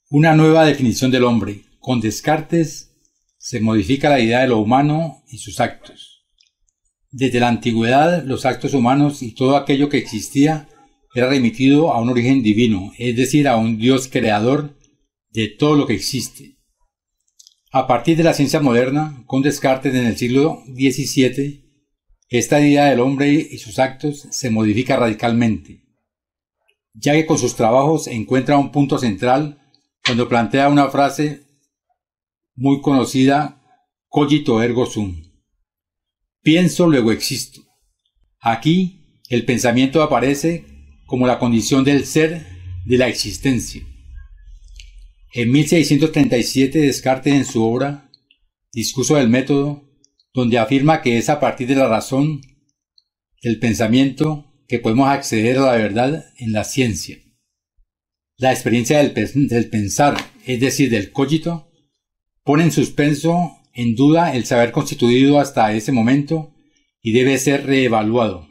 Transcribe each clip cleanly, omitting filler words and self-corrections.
Una nueva definición del hombre. Con Descartes se modifica la idea de lo humano y sus actos. Desde la antigüedad, los actos humanos y todo aquello que existía era remitido a un origen divino, es decir, a un Dios creador de todo lo que existe. A partir de la ciencia moderna, con Descartes en el siglo XVII, esta idea del hombre y sus actos se modifica radicalmente, ya que con sus trabajos encuentra un punto central cuando plantea una frase muy conocida, cogito ergo sum. Pienso, luego existo. Aquí, el pensamiento aparece como la condición del ser, de la existencia. En 1637, Descartes, en su obra Discurso del método, donde afirma que es a partir de la razón, del pensamiento, que podemos acceder a la verdad en la ciencia. La experiencia del pensar, es decir, del cogito, pone en suspenso, en duda, el saber constituido hasta ese momento y debe ser reevaluado.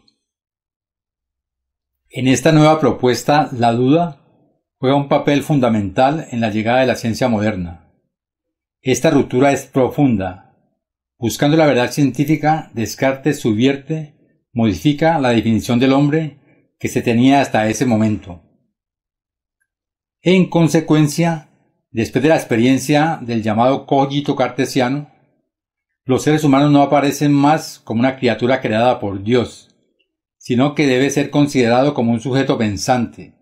En esta nueva propuesta, la duda juega un papel fundamental en la llegada de la ciencia moderna. Esta ruptura es profunda. Buscando la verdad científica, Descartes subvierte, modifica la definición del hombre que se tenía hasta ese momento. En consecuencia, después de la experiencia del llamado cogito cartesiano, los seres humanos no aparecen más como una criatura creada por Dios, sino que debe ser considerado como un sujeto pensante.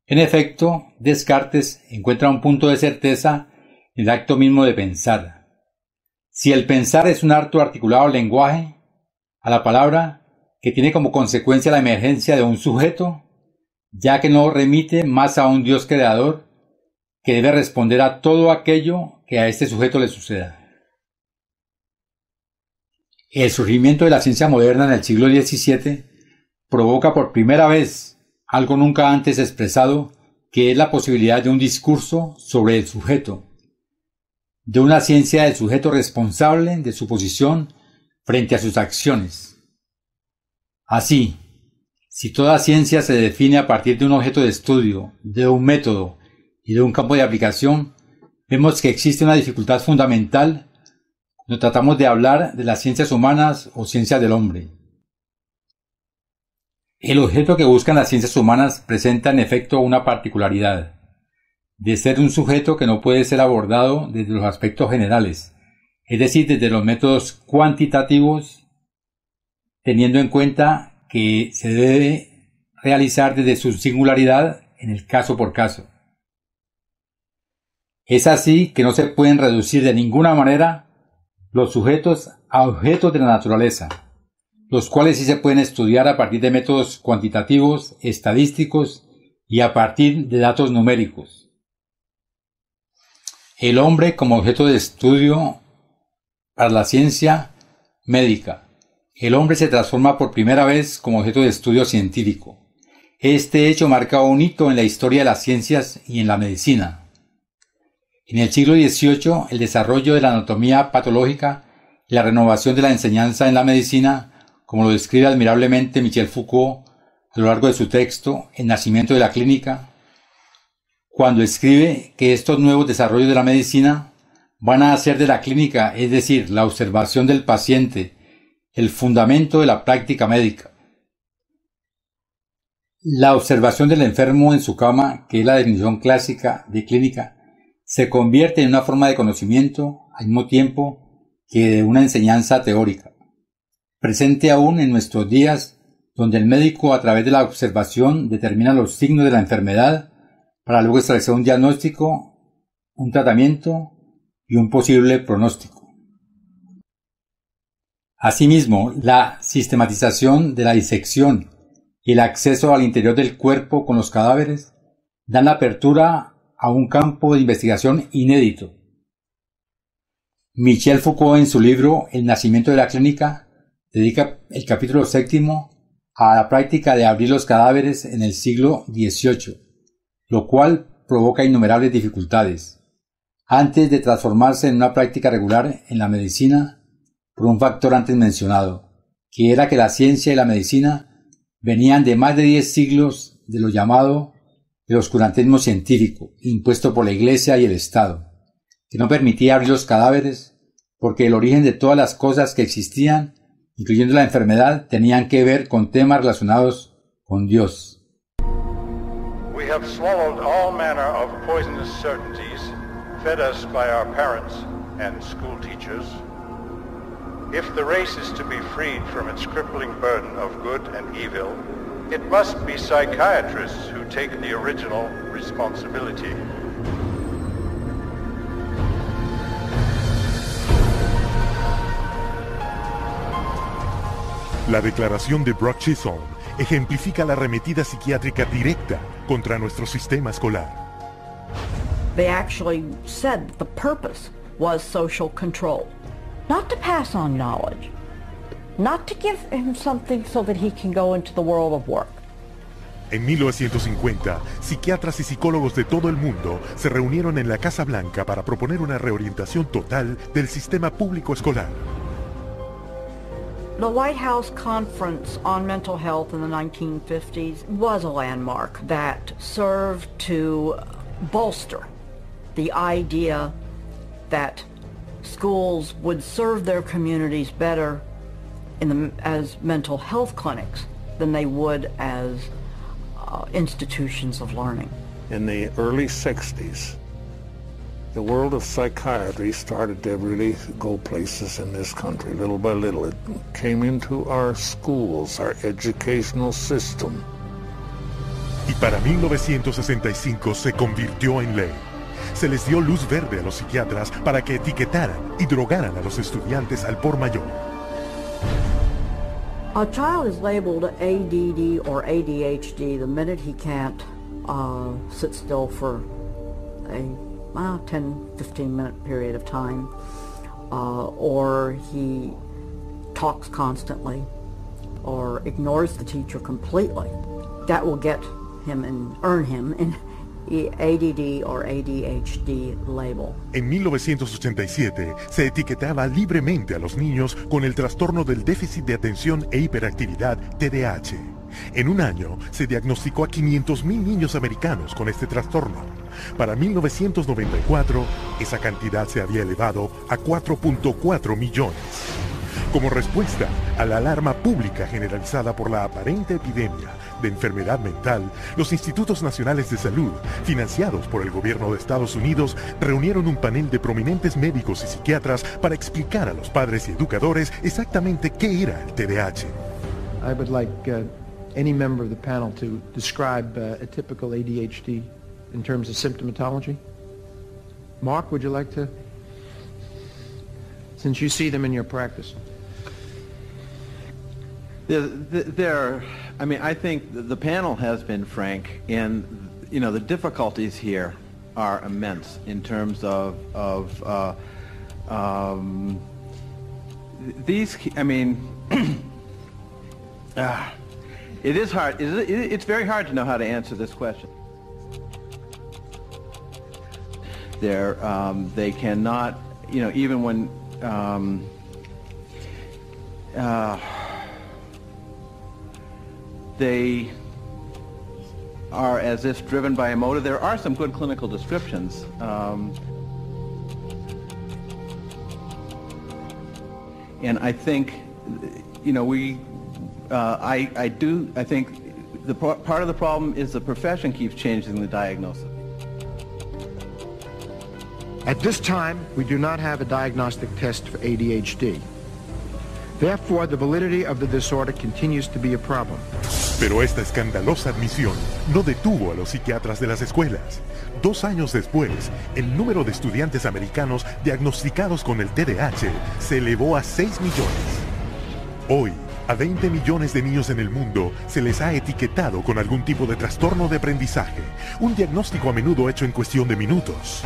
En efecto, Descartes encuentra un punto de certeza en el acto mismo de pensar. Si el pensar es un acto articulado al lenguaje, a la palabra, que tiene como consecuencia la emergencia de un sujeto, ya que no remite más a un Dios creador que debe responder a todo aquello que a este sujeto le suceda. El surgimiento de la ciencia moderna en el siglo XVII provoca por primera vez algo nunca antes expresado, que es la posibilidad de un discurso sobre el sujeto, de una ciencia del sujeto responsable de su posición frente a sus acciones. Así, si toda ciencia se define a partir de un objeto de estudio, de un método y de un campo de aplicación, vemos que existe una dificultad fundamental cuando tratamos de hablar de las ciencias humanas o ciencias del hombre. El objeto que buscan las ciencias humanas presenta en efecto una particularidad, de ser un sujeto que no puede ser abordado desde los aspectos generales, es decir, desde los métodos cuantitativos, teniendo en cuenta que se debe realizar desde su singularidad en el caso por caso. Es así que no se pueden reducir de ninguna manera los sujetos a objetos de la naturaleza, los cuales sí se pueden estudiar a partir de métodos cuantitativos, estadísticos y a partir de datos numéricos. El hombre como objeto de estudio para la ciencia médica. El hombre se transforma por primera vez como objeto de estudio científico. Este hecho marca un hito en la historia de las ciencias y en la medicina. En el siglo XVIII, el desarrollo de la anatomía patológica y la renovación de la enseñanza en la medicina, como lo describe admirablemente Michel Foucault a lo largo de su texto El nacimiento de la clínica, cuando escribe que estos nuevos desarrollos de la medicina van a hacer de la clínica, es decir, la observación del paciente, el fundamento de la práctica médica. La observación del enfermo en su cama, que es la definición clásica de clínica, se convierte en una forma de conocimiento al mismo tiempo que de una enseñanza teórica, presente aún en nuestros días, donde el médico a través de la observación determina los signos de la enfermedad para luego establecer un diagnóstico, un tratamiento y un posible pronóstico. Asimismo, la sistematización de la disección y el acceso al interior del cuerpo con los cadáveres dan apertura a un campo de investigación inédito. Michel Foucault, en su libro El nacimiento de la clínica, dedica el capítulo 7 a la práctica de abrir los cadáveres en el siglo XVIII, lo cual provoca innumerables dificultades, antes de transformarse en una práctica regular en la medicina por un factor antes mencionado, que era que la ciencia y la medicina venían de más de 10 siglos de lo llamado el oscurantismo científico impuesto por la Iglesia y el Estado, que no permitía abrir los cadáveres porque el origen de todas las cosas que existían, incluyendo la enfermedad, tenían que ver con temas relacionados con Dios. We have swallowed all manner of poisonous certainties fed us by our parents and school teachers. If the race is to be freed from its crippling burden of good and evil, it must be psychiatrists who take the original responsibility. La declaración de Brock Chisholm ejemplifica la arremetida psiquiátrica directa contra nuestro sistema escolar. They actually said the purpose was social control, not to pass on knowledge, not to give him something so that he can go into the world of work. En 1950, psiquiatras y psicólogos de todo el mundo se reunieron en la Casa Blanca para proponer una reorientación total del sistema público escolar. The White House Conference on Mental Health in the 1950s was a landmark that served to bolster the idea that schools would serve their communities better as mental health clinics than they would as institutions of learning. In the early 60s, the world of psychiatry started to really go places in this country. Little by little, it came into our schools, our educational system. Y para 1965 se convirtió en ley. Se les dio luz verde a los psiquiatras para que etiquetaran y drogaran a los estudiantes al por mayor. A child is labeled ADD or ADHD the minute he can't sit still for a 10-15 minute period of time, or he talks constantly, or ignores the teacher completely. That will get him and earn him an ADD or ADHD label. En 1987 se etiquetaba libremente a los niños con el trastorno del déficit de atención e hiperactividad TDAH. En un año se diagnosticó a 500,000 niños americanos con este trastorno. Para 1994, esa cantidad se había elevado a 4.4 millones. Como respuesta a la alarma pública generalizada por la aparente epidemia de enfermedad mental, los Institutos Nacionales de Salud, financiados por el gobierno de Estados Unidos, reunieron un panel de prominentes médicos y psiquiatras para explicar a los padres y educadores exactamente qué era el TDAH. I would like any member of the panel to describe a typical ADHD in terms of symptomatology. Mark, would you like to? Since you see them in your practice. I think the panel has been frank, and the difficulties here are immense in terms of these. I mean, it is hard. It's very hard to know how to answer this question. They cannot, even when. They are as if driven by a motive. There are some good clinical descriptions. And I think, I think part of the problem is the profession keeps changing the diagnosis. At this time, we do not have a diagnostic test for ADHD. Therefore, the validity of the disorder continues to be a problem. Pero esta escandalosa admisión no detuvo a los psiquiatras de las escuelas. 2 años después, el número de estudiantes americanos diagnosticados con el TDAH se elevó a 6 millones. Hoy, a 20 millones de niños en el mundo se les ha etiquetado con algún tipo de trastorno de aprendizaje, un diagnóstico a menudo hecho en cuestión de minutos.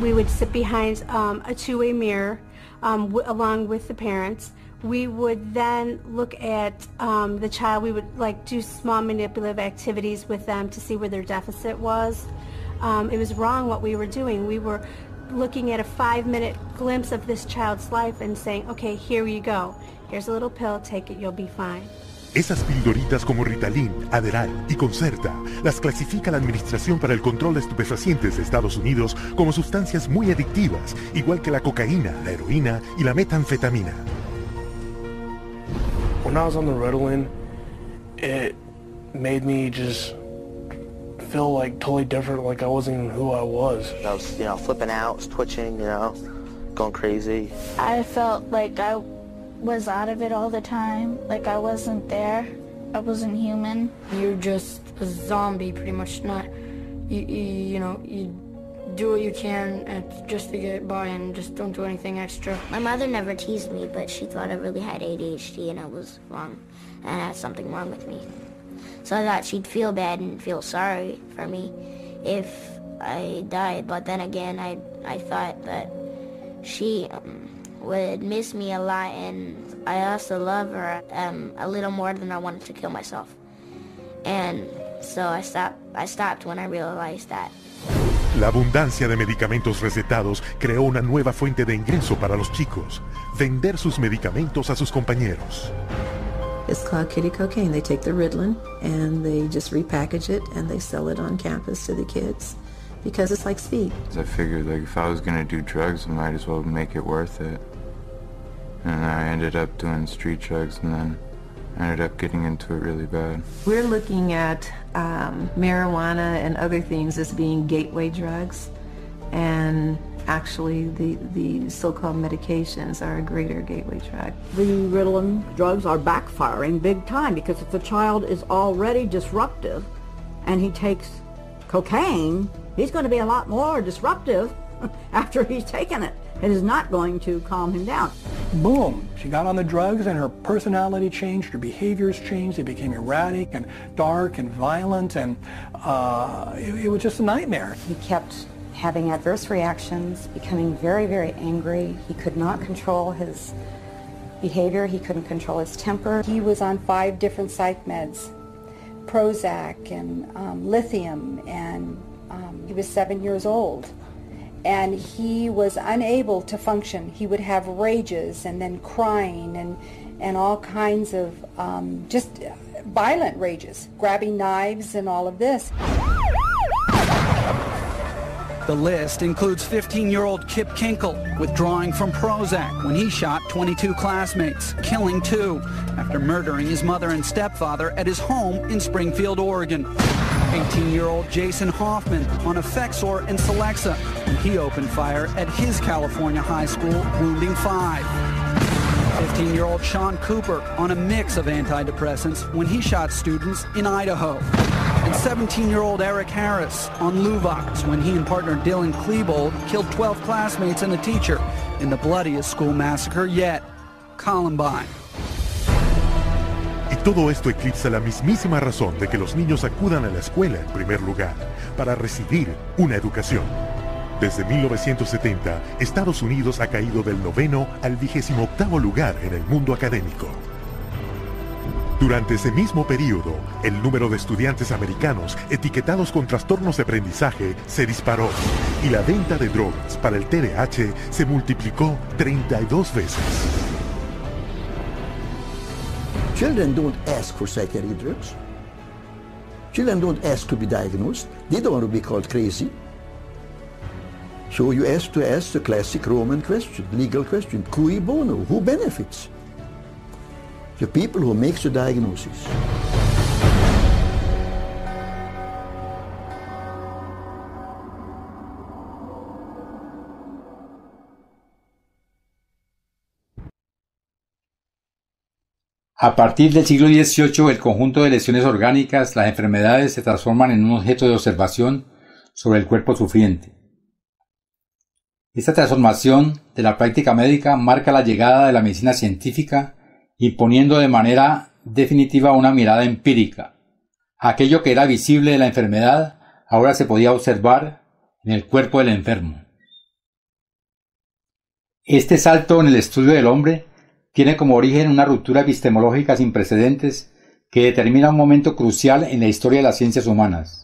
We would sit behind a two-way mirror along with the parents. We would then look at the child. We would do small manipulative activities with them to see where their deficit was. It was wrong what we were doing. We were looking at a 5-minute glimpse of this child's life and saying, okay, here you go. Here's a little pill, take it, you'll be fine. Esas pildoritas como Ritalin, Adderall y Concerta las clasifica la Administración para el Control de Estupefacientes de Estados Unidos como sustancias muy adictivas, igual que la cocaína, la heroína y la metanfetamina. When I was on the Ritalin, it made me just feel like totally different, like I wasn't even who I was. I was, flipping out, was twitching, going crazy. I felt like I was out of it all the time, like I wasn't there, I wasn't human. You're just a zombie, pretty much. You do what you can just to get by and just don't do anything extra. My mother never teased me, but she thought I really had ADHD and I was wrong, and I had something wrong with me. So I thought she'd feel bad and feel sorry for me if I died, but then again, I thought that she would miss me a lot, and I also love her a little more than I wanted to kill myself. And so I stopped when I realized that. La abundancia de medicamentos recetados creó una nueva fuente de ingreso para los chicos: vender sus medicamentos a sus compañeros. It's called kitty cocaine. They take the Ritalin and they just repackage it and they sell it on campus to the kids because it's like speed. I figured if I was going to do drugs, I might as well make it worth it. And I ended up doing street drugs, and then I ended up getting into it really bad. We're looking at marijuana and other things as being gateway drugs, and actually the so-called medications are a greater gateway drug. The Ritalin drugs are backfiring big time because if the child is already disruptive and he takes cocaine, he's going to be a lot more disruptive after he's taken it. It is not going to calm him down. Boom! She got on the drugs and her personality changed, her behaviors changed, they became erratic and dark and violent, and it was just a nightmare. He kept having adverse reactions, becoming very, very angry. He could not control his behavior, he couldn't control his temper. He was on 5 different psych meds, Prozac and lithium, and he was 7 years old. And he was unable to function. He would have rages and then crying and all kinds of just violent rages, grabbing knives and all of this. The list includes 15-year-old Kip Kinkle withdrawing from Prozac when he shot 22 classmates, killing 2 after murdering his mother and stepfather at his home in Springfield, Oregon. 18-year-old Jason Hoffman on Effexor and Celexa when he opened fire at his California high school, wounding 5. 15-year-old Sean Cooper on a mix of antidepressants when he shot students in Idaho. And 17-year-old Eric Harris on Luvox when he and partner Dylan Klebold killed 12 classmates and a teacher in the bloodiest school massacre yet, Columbine. Y todo esto eclipsa la mismísima razón de que los niños acudan a la escuela en primer lugar, para recibir una educación. Desde 1970, Estados Unidos ha caído del 9º al 28º lugar en el mundo académico. Durante ese mismo periodo, el número de estudiantes americanos etiquetados con trastornos de aprendizaje se disparó y la venta de drogas para el TDAH se multiplicó 32 veces. Children don't ask for psychiatric drugs. Children don't ask to be diagnosed. They don't want to be called crazy. So you ask the classic Roman question, legal question, cui bono, who benefits? The people who make the diagnosis. A partir del siglo XVIII, el conjunto de lesiones orgánicas, las enfermedades, se transforman en un objeto de observación sobre el cuerpo sufriente. Esta transformación de la práctica médica marca la llegada de la medicina científica, imponiendo de manera definitiva una mirada empírica. Aquello que era visible de la enfermedad ahora se podía observar en el cuerpo del enfermo. Este salto en el estudio del hombre tiene como origen una ruptura epistemológica sin precedentes que determina un momento crucial en la historia de las ciencias humanas.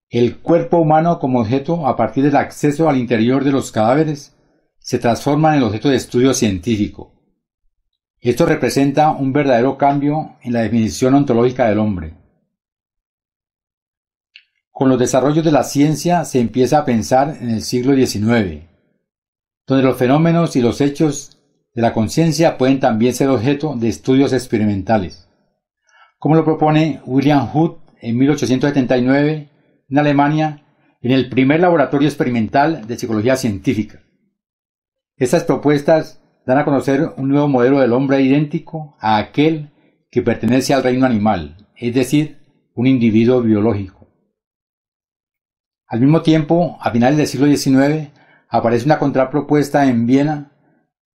El cuerpo humano como objeto, a partir del acceso al interior de los cadáveres, se transforma en el objeto de estudio científico. Esto representa un verdadero cambio en la definición ontológica del hombre. Con los desarrollos de la ciencia se empieza a pensar en el siglo XIX, donde los fenómenos y los hechos de la conciencia pueden también ser objeto de estudios experimentales, como lo propone William Huth en 1879 en Alemania en el primer laboratorio experimental de psicología científica. Estas propuestas dan a conocer un nuevo modelo del hombre idéntico a aquel que pertenece al reino animal, es decir, un individuo biológico. Al mismo tiempo, a finales del siglo XIX, aparece una contrapropuesta en Viena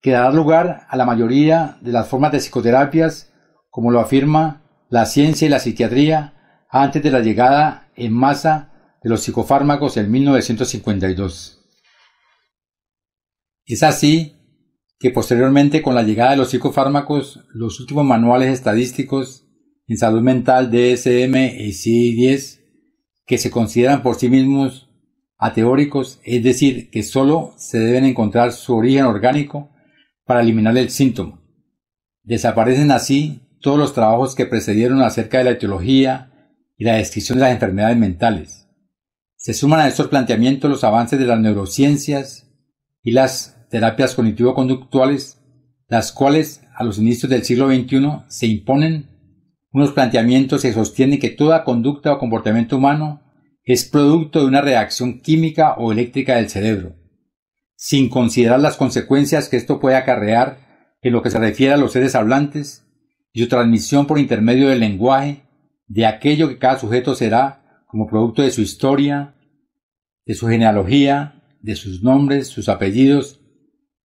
que dará lugar a la mayoría de las formas de psicoterapias, como lo afirma la ciencia y la psiquiatría antes de la llegada en masa de los psicofármacos en 1952. Es así que posteriormente, con la llegada de los psicofármacos, los últimos manuales estadísticos en salud mental DSM y CI-10, que se consideran por sí mismos ateóricos, es decir, que sólo se deben encontrar su origen orgánico para eliminar el síntoma. Desaparecen así todos los trabajos que precedieron acerca de la etiología y la descripción de las enfermedades mentales. Se suman a estos planteamientos los avances de las neurociencias y las terapias cognitivo-conductuales, las cuales a los inicios del siglo XXI se imponen unos planteamientos que sostienen que toda conducta o comportamiento humano es producto de una reacción química o eléctrica del cerebro, sin considerar las consecuencias que esto puede acarrear en lo que se refiere a los seres hablantes y su transmisión por intermedio del lenguaje de aquello que cada sujeto será como producto de su historia, de su genealogía, de sus nombres, sus apellidos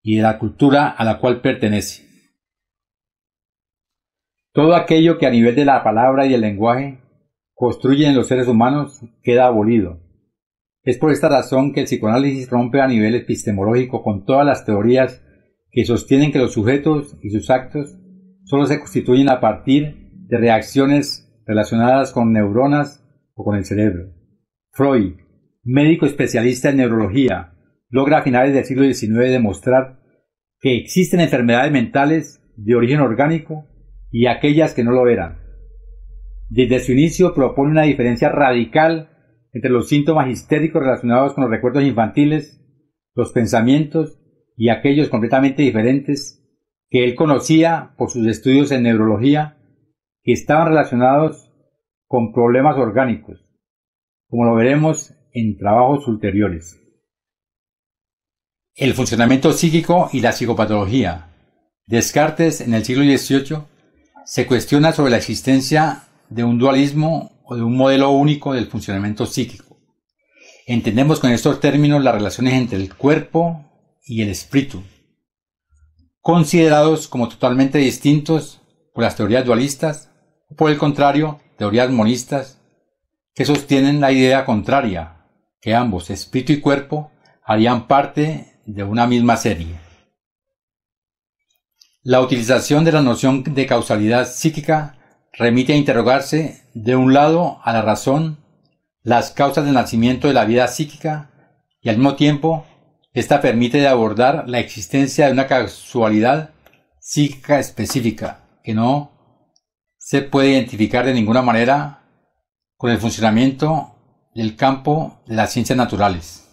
y de la cultura a la cual pertenece. Todo aquello que a nivel de la palabra y el lenguaje construyen los seres humanos queda abolido. Es por esta razón que el psicoanálisis rompe a nivel epistemológico con todas las teorías que sostienen que los sujetos y sus actos solo se constituyen a partir de reacciones relacionadas con neuronas o con el cerebro. Freud, médico especialista en neurología, logra a finales del siglo XIX demostrar que existen enfermedades mentales de origen orgánico y aquellas que no lo eran. Desde su inicio propone una diferencia radical entre los síntomas histéricos relacionados con los recuerdos infantiles, los pensamientos y aquellos completamente diferentes que él conocía por sus estudios en neurología, que estaban relacionados con problemas orgánicos, como lo veremos en trabajos ulteriores. El funcionamiento psíquico y la psicopatología. Descartes, en el siglo XVIII, se cuestiona sobre la existencia de un dualismo o de un modelo único del funcionamiento psíquico. Entendemos con estos términos las relaciones entre el cuerpo y el espíritu, considerados como totalmente distintos por las teorías dualistas o, por el contrario, teorías monistas que sostienen la idea contraria, que ambos, espíritu y cuerpo, harían parte de una misma serie. La utilización de la noción de causalidad psíquica remite a interrogarse, de un lado, a la razón, las causas del nacimiento de la vida psíquica, y al mismo tiempo, esta permite abordar la existencia de una causalidad psíquica específica, que no se puede identificar de ninguna manera con el funcionamiento del campo de las ciencias naturales.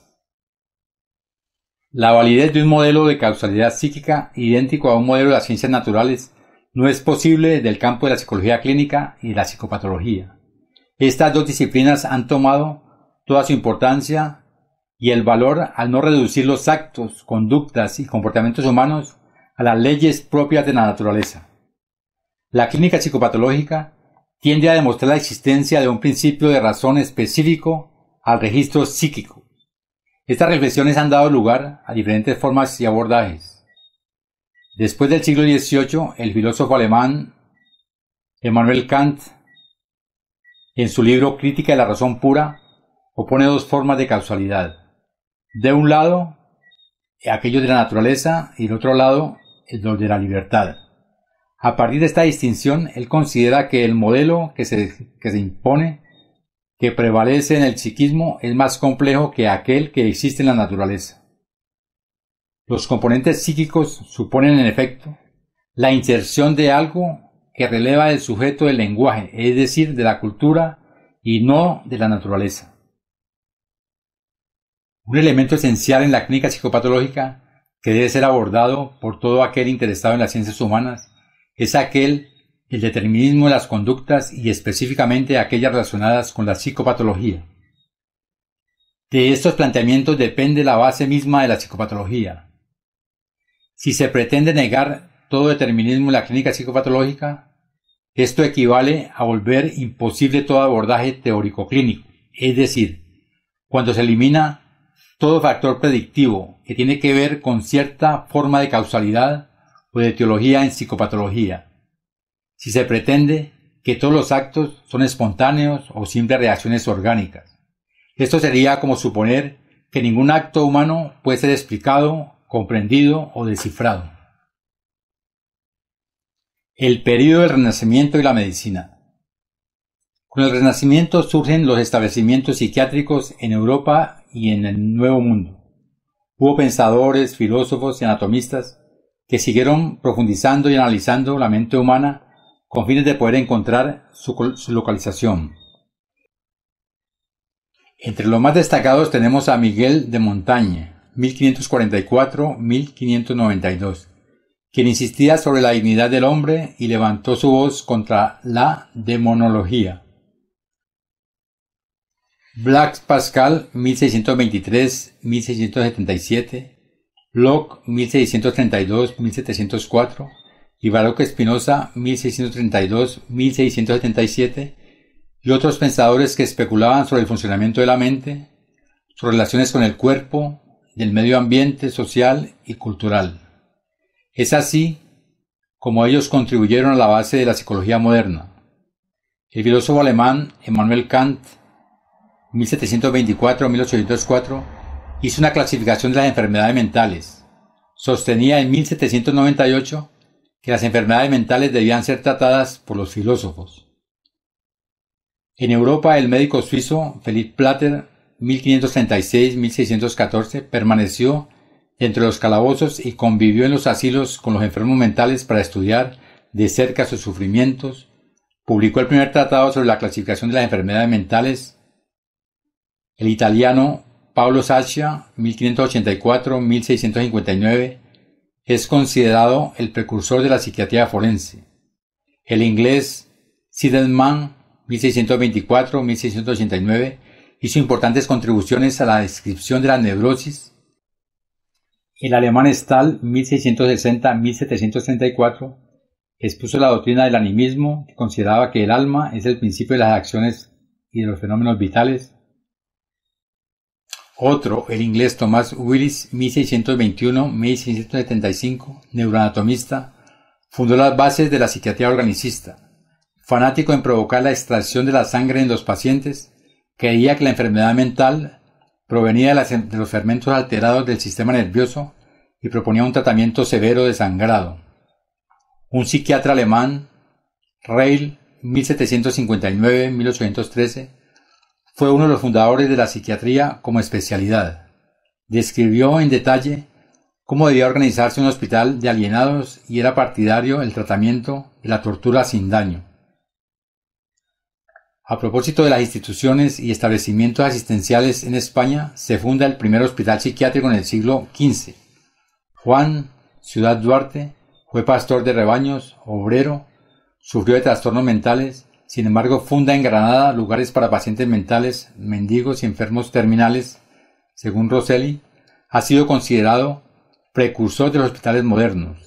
La validez de un modelo de causalidad psíquica idéntico a un modelo de las ciencias naturales no es posible desde el campo de la psicología clínica y de la psicopatología. Estas dos disciplinas han tomado toda su importancia y el valor al no reducir los actos, conductas y comportamientos humanos a las leyes propias de la naturaleza. La clínica psicopatológica tiende a demostrar la existencia de un principio de razón específico al registro psíquico. Estas reflexiones han dado lugar a diferentes formas y abordajes. Después del siglo XVIII, el filósofo alemán Immanuel Kant, en su libro Crítica de la razón pura, opone dos formas de causalidad. De un lado, aquello de la naturaleza, y del otro lado, el de la libertad. A partir de esta distinción, él considera que el modelo que se impone, que prevalece en el psiquismo, es más complejo que aquel que existe en la naturaleza. Los componentes psíquicos suponen, en efecto, la inserción de algo que releva del sujeto del lenguaje, es decir, de la cultura y no de la naturaleza. Un elemento esencial en la clínica psicopatológica que debe ser abordado por todo aquel interesado en las ciencias humanas es aquel del determinismo de las conductas y específicamente aquellas relacionadas con la psicopatología. De estos planteamientos depende la base misma de la psicopatología. Si se pretende negar todo determinismo en la clínica psicopatológica, esto equivale a volver imposible todo abordaje teórico-clínico, es decir, cuando se elimina todo factor predictivo que tiene que ver con cierta forma de causalidad o de etiología en psicopatología. Si se pretende que todos los actos son espontáneos o simples reacciones orgánicas. Esto sería como suponer que ningún acto humano puede ser explicado, comprendido o descifrado. El período del Renacimiento y la medicina. Con el Renacimiento surgen los establecimientos psiquiátricos en Europa y en el Nuevo Mundo. Hubo pensadores, filósofos y anatomistas que siguieron profundizando y analizando la mente humana con fines de poder encontrar su localización. Entre los más destacados tenemos a Miguel de Montaigne, 1544-1592, quien insistía sobre la dignidad del hombre y levantó su voz contra la demonología. Blaise Pascal, 1623-1677, Locke, 1632-1704, y Baruch Spinoza, 1632-1677, y otros pensadores que especulaban sobre el funcionamiento de la mente, sus relaciones con el cuerpo, del medio ambiente social y cultural. Es así como ellos contribuyeron a la base de la psicología moderna. El filósofo alemán Immanuel Kant, 1724-1804, hizo una clasificación de las enfermedades mentales. Sostenía en 1798 que las enfermedades mentales debían ser tratadas por los filósofos. En Europa, el médico suizo Philipp Platter, 1536-1614, permaneció entre los calabozos y convivió en los asilos con los enfermos mentales para estudiar de cerca sus sufrimientos. Publicó el primer tratado sobre la clasificación de las enfermedades mentales. El italiano Paolo Sciascia, 1584-1659, es considerado el precursor de la psiquiatría forense. El inglés Siedelman, 1624-1689, hizo importantes contribuciones a la descripción de la neurosis. El alemán Stahl, 1660-1734, expuso la doctrina del animismo, que consideraba que el alma es el principio de las acciones y de los fenómenos vitales. Otro, el inglés Thomas Willis, 1621-1675, neuroanatomista, fundó las bases de la psiquiatría organicista. Fanático en provocar la extracción de la sangre en los pacientes, creía que la enfermedad mental provenía de los fermentos alterados del sistema nervioso y proponía un tratamiento severo de sangrado. Un psiquiatra alemán, Reil, 1759-1813, fue uno de los fundadores de la psiquiatría como especialidad. Describió en detalle cómo debía organizarse un hospital de alienados y era partidario del tratamiento de la tortura sin daño. A propósito de las instituciones y establecimientos asistenciales en España, se funda el primer hospital psiquiátrico en el siglo XV. Juan Ciudad Duarte fue pastor de rebaños, obrero, sufrió de trastornos mentales, sin embargo funda en Granada lugares para pacientes mentales, mendigos y enfermos terminales. Según Rosselli, ha sido considerado precursor de los hospitales modernos.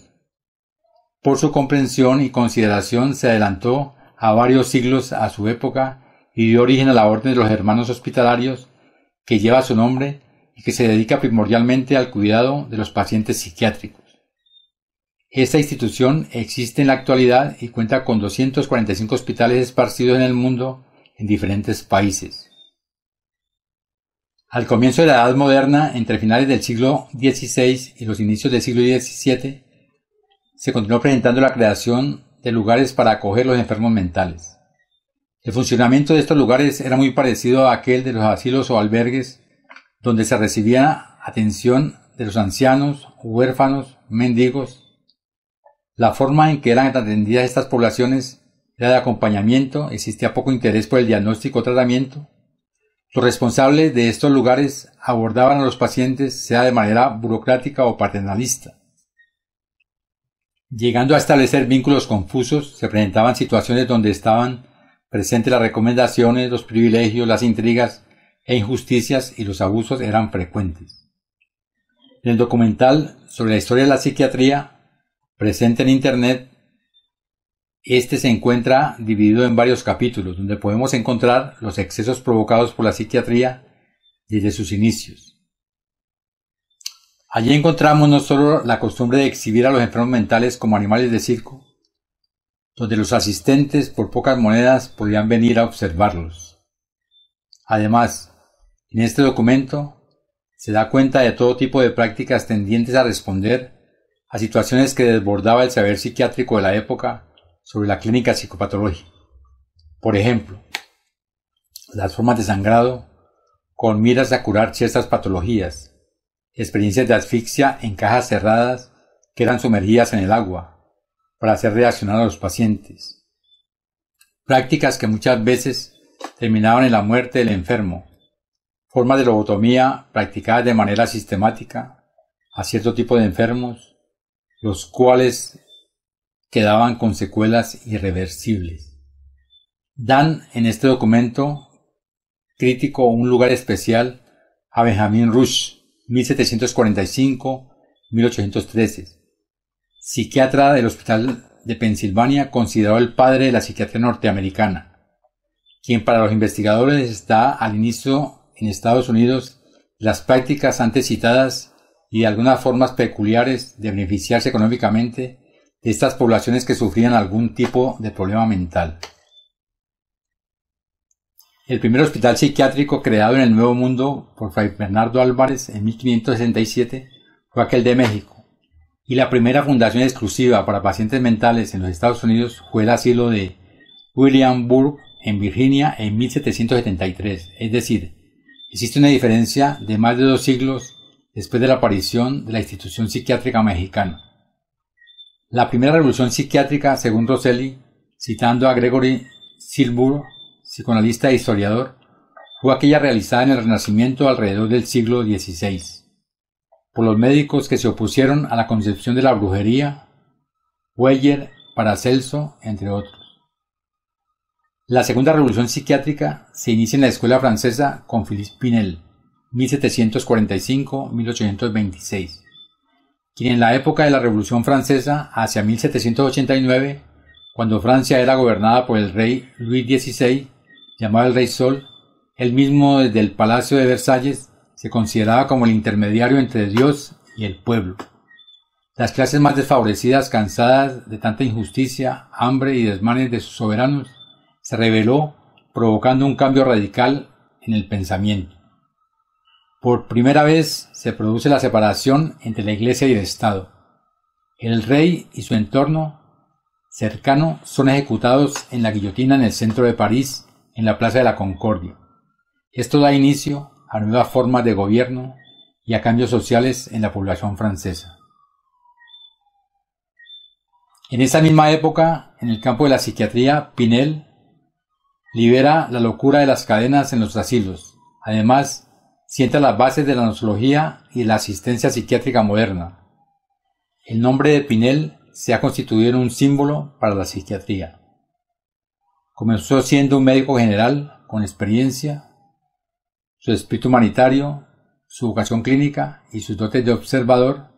Por su comprensión y consideración se adelantó a varios siglos a su época y dio origen a la Orden de los Hermanos Hospitalarios, que lleva su nombre y que se dedica primordialmente al cuidado de los pacientes psiquiátricos. Esta institución existe en la actualidad y cuenta con 245 hospitales esparcidos en el mundo en diferentes países. Al comienzo de la Edad Moderna, entre finales del siglo XVI y los inicios del siglo XVII, se continuó presentando la creación de lugares para acoger los enfermos mentales. El funcionamiento de estos lugares era muy parecido a aquel de los asilos o albergues, donde se recibía atención de los ancianos, huérfanos, mendigos. La forma en que eran atendidas estas poblaciones era de acompañamiento, existía poco interés por el diagnóstico o tratamiento. Los responsables de estos lugares abordaban a los pacientes sea de manera burocrática o paternalista. Llegando a establecer vínculos confusos, se presentaban situaciones donde estaban presentes las recomendaciones, los privilegios, las intrigas e injusticias, y los abusos eran frecuentes. En el documental sobre la historia de la psiquiatría, presente en Internet, este se encuentra dividido en varios capítulos, donde podemos encontrar los excesos provocados por la psiquiatría desde sus inicios. Allí encontramos no solo la costumbre de exhibir a los enfermos mentales como animales de circo, donde los asistentes por pocas monedas podían venir a observarlos. Además, en este documento se da cuenta de todo tipo de prácticas tendientes a responder a situaciones que desbordaba el saber psiquiátrico de la época sobre la clínica psicopatológica. Por ejemplo, las formas de sangrado con miras a curar ciertas patologías, experiencias de asfixia en cajas cerradas que eran sumergidas en el agua para hacer reaccionar a los pacientes, prácticas que muchas veces terminaban en la muerte del enfermo, formas de lobotomía practicadas de manera sistemática a cierto tipo de enfermos, los cuales quedaban con secuelas irreversibles. Dan en este documento crítico un lugar especial a Benjamin Rush, 1745-1813, psiquiatra del Hospital de Pensilvania, considerado el padre de la psiquiatría norteamericana, quien para los investigadores está al inicio en Estados Unidos las prácticas antes citadas y de algunas formas peculiares de beneficiarse económicamente de estas poblaciones que sufrían algún tipo de problema mental. El primer hospital psiquiátrico creado en el Nuevo Mundo por Fray Bernardo Álvarez en 1567 fue aquel de México, y la primera fundación exclusiva para pacientes mentales en los Estados Unidos fue el asilo de Williamsburg en Virginia en 1773, es decir, existe una diferencia de más de 2 siglos después de la aparición de la institución psiquiátrica mexicana. La primera revolución psiquiátrica, según Rosselli, citando a Gregory Silsborough, psicoanalista e historiador, fue aquella realizada en el Renacimiento alrededor del siglo XVI, por los médicos que se opusieron a la concepción de la brujería, Weyer, Paracelso, entre otros. La segunda revolución psiquiátrica se inicia en la escuela francesa con Philippe Pinel, 1745-1826, quien en la época de la Revolución Francesa, hacia 1789, cuando Francia era gobernada por el rey Luis XVI, llamado el Rey Sol, él mismo desde el Palacio de Versalles se consideraba como el intermediario entre Dios y el pueblo. Las clases más desfavorecidas, cansadas de tanta injusticia, hambre y desmanes de sus soberanos, se rebeló, provocando un cambio radical en el pensamiento. Por primera vez se produce la separación entre la Iglesia y el Estado. El rey y su entorno cercano son ejecutados en la guillotina en el centro de París, en la Plaza de la Concordia. Esto da inicio a nuevas formas de gobierno y a cambios sociales en la población francesa. En esa misma época, en el campo de la psiquiatría, Pinel libera la locura de las cadenas en los asilos. Además, sienta las bases de la nosología y de la asistencia psiquiátrica moderna. El nombre de Pinel se ha constituido en un símbolo para la psiquiatría. Comenzó siendo un médico general con experiencia, su espíritu humanitario, su vocación clínica y sus dotes de observador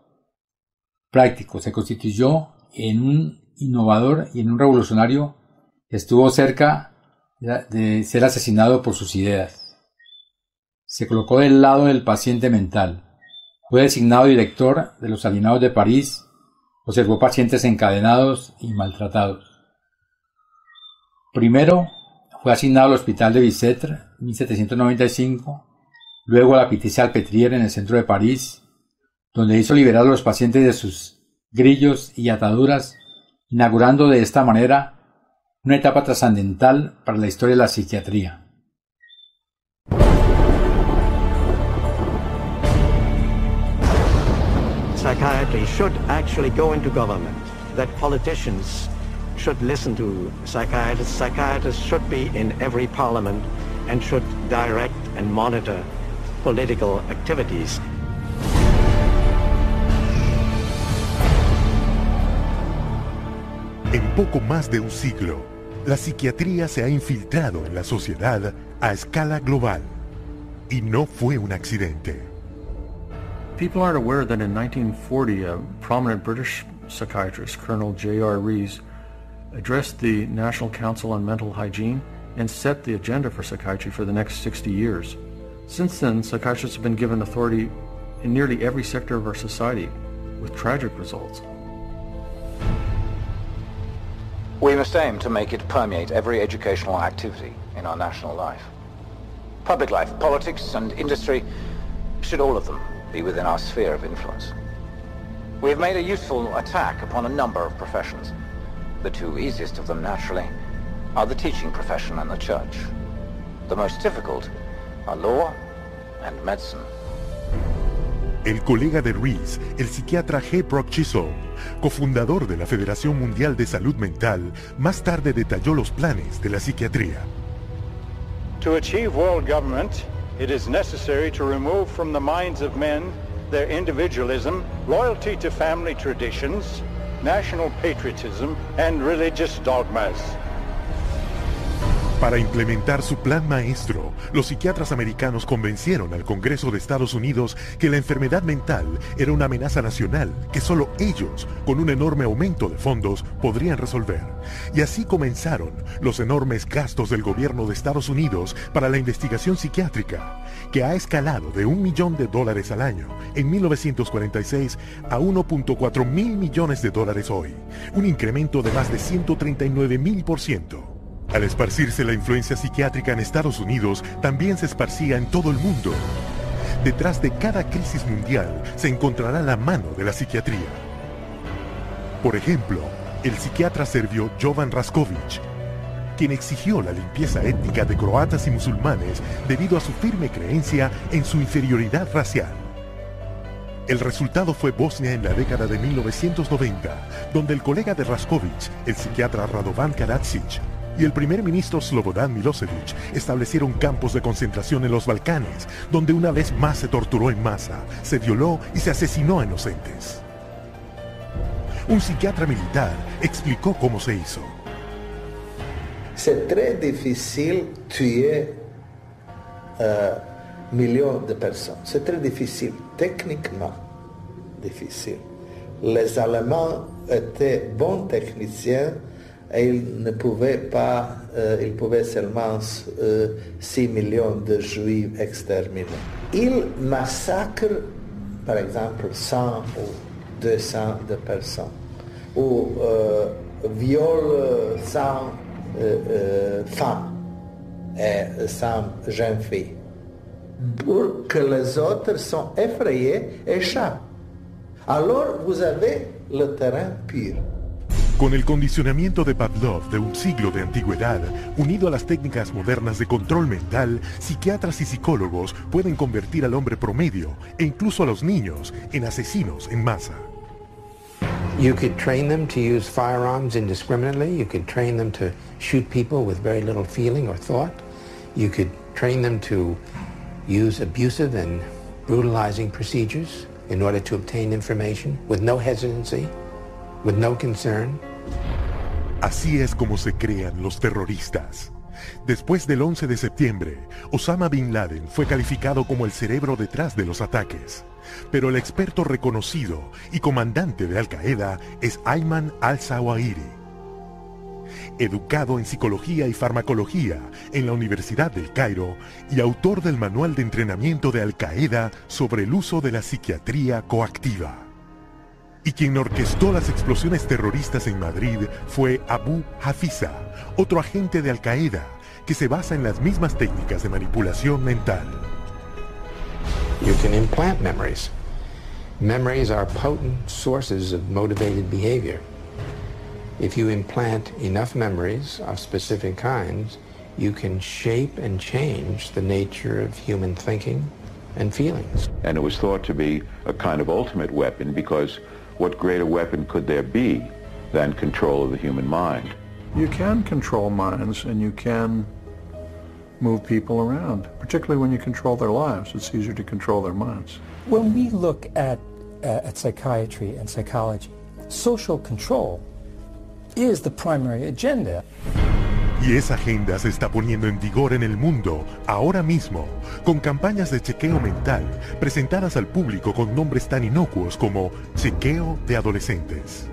práctico. Se constituyó en un innovador y en un revolucionario que estuvo cerca de ser asesinado por sus ideas. Se colocó del lado del paciente mental. Fue designado director de los alienados de París. Observó pacientes encadenados y maltratados. Primero fue asignado al Hospital de Bicêtre, 1795, luego a la Pitié-Salpêtrière en el centro de París, donde hizo liberar a los pacientes de sus grillos y ataduras, inaugurando de esta manera una etapa trascendental para la historia de la psiquiatría. Psychiatry should actually go into government. that politicians should listen to psychiatrists. Psychiatrists should be in every parliament and should direct and monitor political activities. En poco más de un siglo, la psiquiatría se ha infiltrado en la sociedad a escala global. Y no fue un accidente. People aren't aware that in 1940, a prominent British psychiatrist, Colonel J.R. Rees, addressed the National Council on Mental Hygiene and set the agenda for psychiatry for the next 60 years. Since then, psychiatrists have been given authority in nearly every sector of our society, with tragic results. We must aim to make it permeate every educational activity in our national life. Public life, politics and industry, should all of them be within our sphere of influence. We have made a useful attack upon a number of professions. The two easiest of them, naturally, are the teaching profession and the church. The most difficult are law and medicine. El colega de Rees, el psiquiatra G. Brock Chisholm, cofundador de la Federación Mundial de Salud Mental, más tarde detalló los planes de la psiquiatría. To achieve world government, it is necessary to remove from the minds of men their individualism, loyalty to family traditions, national patriotism, and religious dogmas. Para implementar su plan maestro, los psiquiatras americanos convencieron al Congreso de Estados Unidos que la enfermedad mental era una amenaza nacional que solo ellos, con un enorme aumento de fondos, podrían resolver. Y así comenzaron los enormes gastos del gobierno de Estados Unidos para la investigación psiquiátrica, que ha escalado de $1 millón al año en 1946 a $1.4 mil millones hoy, un incremento de más de 139,000%. Al esparcirse la influencia psiquiátrica en Estados Unidos, también se esparcía en todo el mundo. Detrás de cada crisis mundial se encontrará la mano de la psiquiatría. Por ejemplo, el psiquiatra serbio Jovan Raskovic, quien exigió la limpieza étnica de croatas y musulmanes debido a su firme creencia en su inferioridad racial. El resultado fue Bosnia en la década de 1990, donde el colega de Raskovic, el psiquiatra Radovan Karadzic, y el primer ministro Slobodan Milosevic establecieron campos de concentración en los Balcanes, donde una vez más se torturó en masa, se violó y se asesinó a inocentes. Un psiquiatra militar explicó cómo se hizo. C'est très difficile tuer millions de personnes. C'est très difficile, techniquement difficile. Les Allemands étaient bons techniciens et ils ne pouvaient pas, ils pouvaient seulement 6 millions de Juifs exterminés. Ils massacrent, par exemple, 100 ou 200 de personnes, ou violent 100 femmes et 100 jeunes filles, pour que les autres sont effrayés et échappent. Alors vous avez le terrain pur. Con el condicionamiento de Pavlov de un siglo de antigüedad, unido a las técnicas modernas de control mental, psiquiatras y psicólogos pueden convertir al hombre promedio, e incluso a los niños, en asesinos en masa. You could train them to use firearms indiscriminately. You could train them to shoot people with very little feeling or thought. You could train them to use abusive and brutalizing procedures in order to obtain information with no hesitancy, with no concern. Así es como se crean los terroristas. Después del 11 de septiembre, Osama Bin Laden fue calificado como el cerebro detrás de los ataques. Pero el experto reconocido y comandante de Al-Qaeda es Ayman al-Zawahiri. Educado en psicología y farmacología en la Universidad del Cairo y autor del manual de entrenamiento de Al-Qaeda sobre el uso de la psiquiatría coactiva. Y quien orquestó las explosiones terroristas en Madrid fue Abu Hafiza, otro agente de Al-Qaeda, que se basa en las mismas técnicas de manipulación mental. You can implant memories. Memories are potent sources of motivated behavior. If you implant enough memories of specific kinds, you can shape and change the nature of human thinking and feelings. And it was thought to be a kind of ultimate weapon, because what greater weapon could there be than control of the human mind. You can control minds and you can move people around, particularly when you control their lives. It's easier to control their minds. When we look at psychiatry and psychology, social control is the primary agenda. Y esa agenda se está poniendo en vigor en el mundo ahora mismo, con campañas de chequeo mental presentadas al público con nombres tan inocuos como chequeo de adolescentes.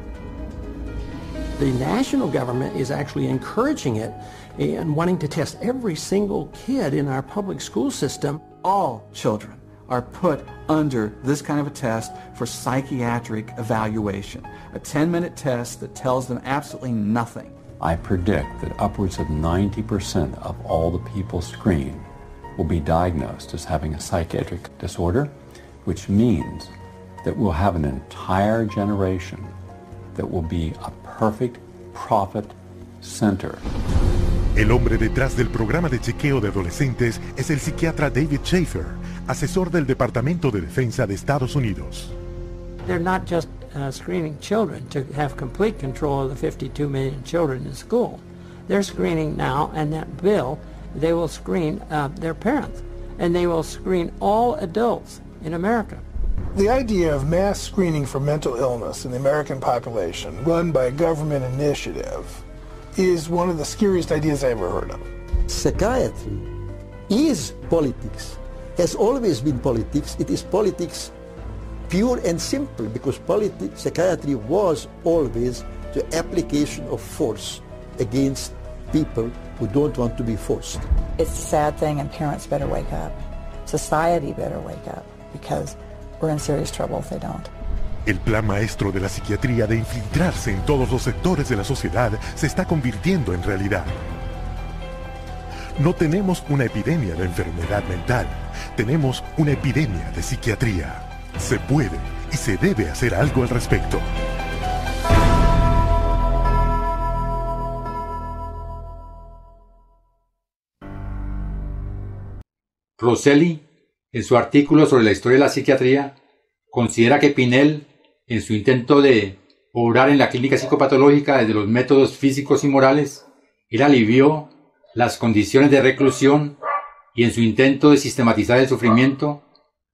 The national government is actually encouraging it and wanting to test every single kid in our public school system. All children are put under this kind of a test for psychiatric evaluation, a 10-minute test that tells them absolutely nothing. I predict that upwards of 90% of all the people screened will be diagnosed as having a psychiatric disorder, which means that we'll have an entire generation that will be a perfect profit center. El hombre detrás del programa de chequeo de adolescentes es el psiquiatra David Schaefer, asesor del Departamento de Defensa de Estados Unidos. They're not just screening children to have complete control of the 52 million children in school. They're screening now, and that bill, they will screen their parents, and they will screen all adults in America. The idea of mass screening for mental illness in the American population, run by a government initiative, is one of the scariest ideas I ever heard of. Psychiatry is politics, has always been politics. It is politics pure and simple, because psychiatry was always the application of force against people who don't want to be forced. It's a sad thing, and parents better wake up. Society better wake up, because we're in serious trouble if they don't. El plan maestro de la psiquiatría de infiltrarse en todos los sectores de la sociedad se está convirtiendo en realidad. No tenemos una epidemia de enfermedad mental, tenemos una epidemia de psiquiatría. Se puede y se debe hacer algo al respecto. Rosselli, en su artículo sobre la historia de la psiquiatría, considera que Pinel, en su intento de obrar en la clínica psicopatológica desde los métodos físicos y morales, él alivió las condiciones de reclusión y en su intento de sistematizar el sufrimiento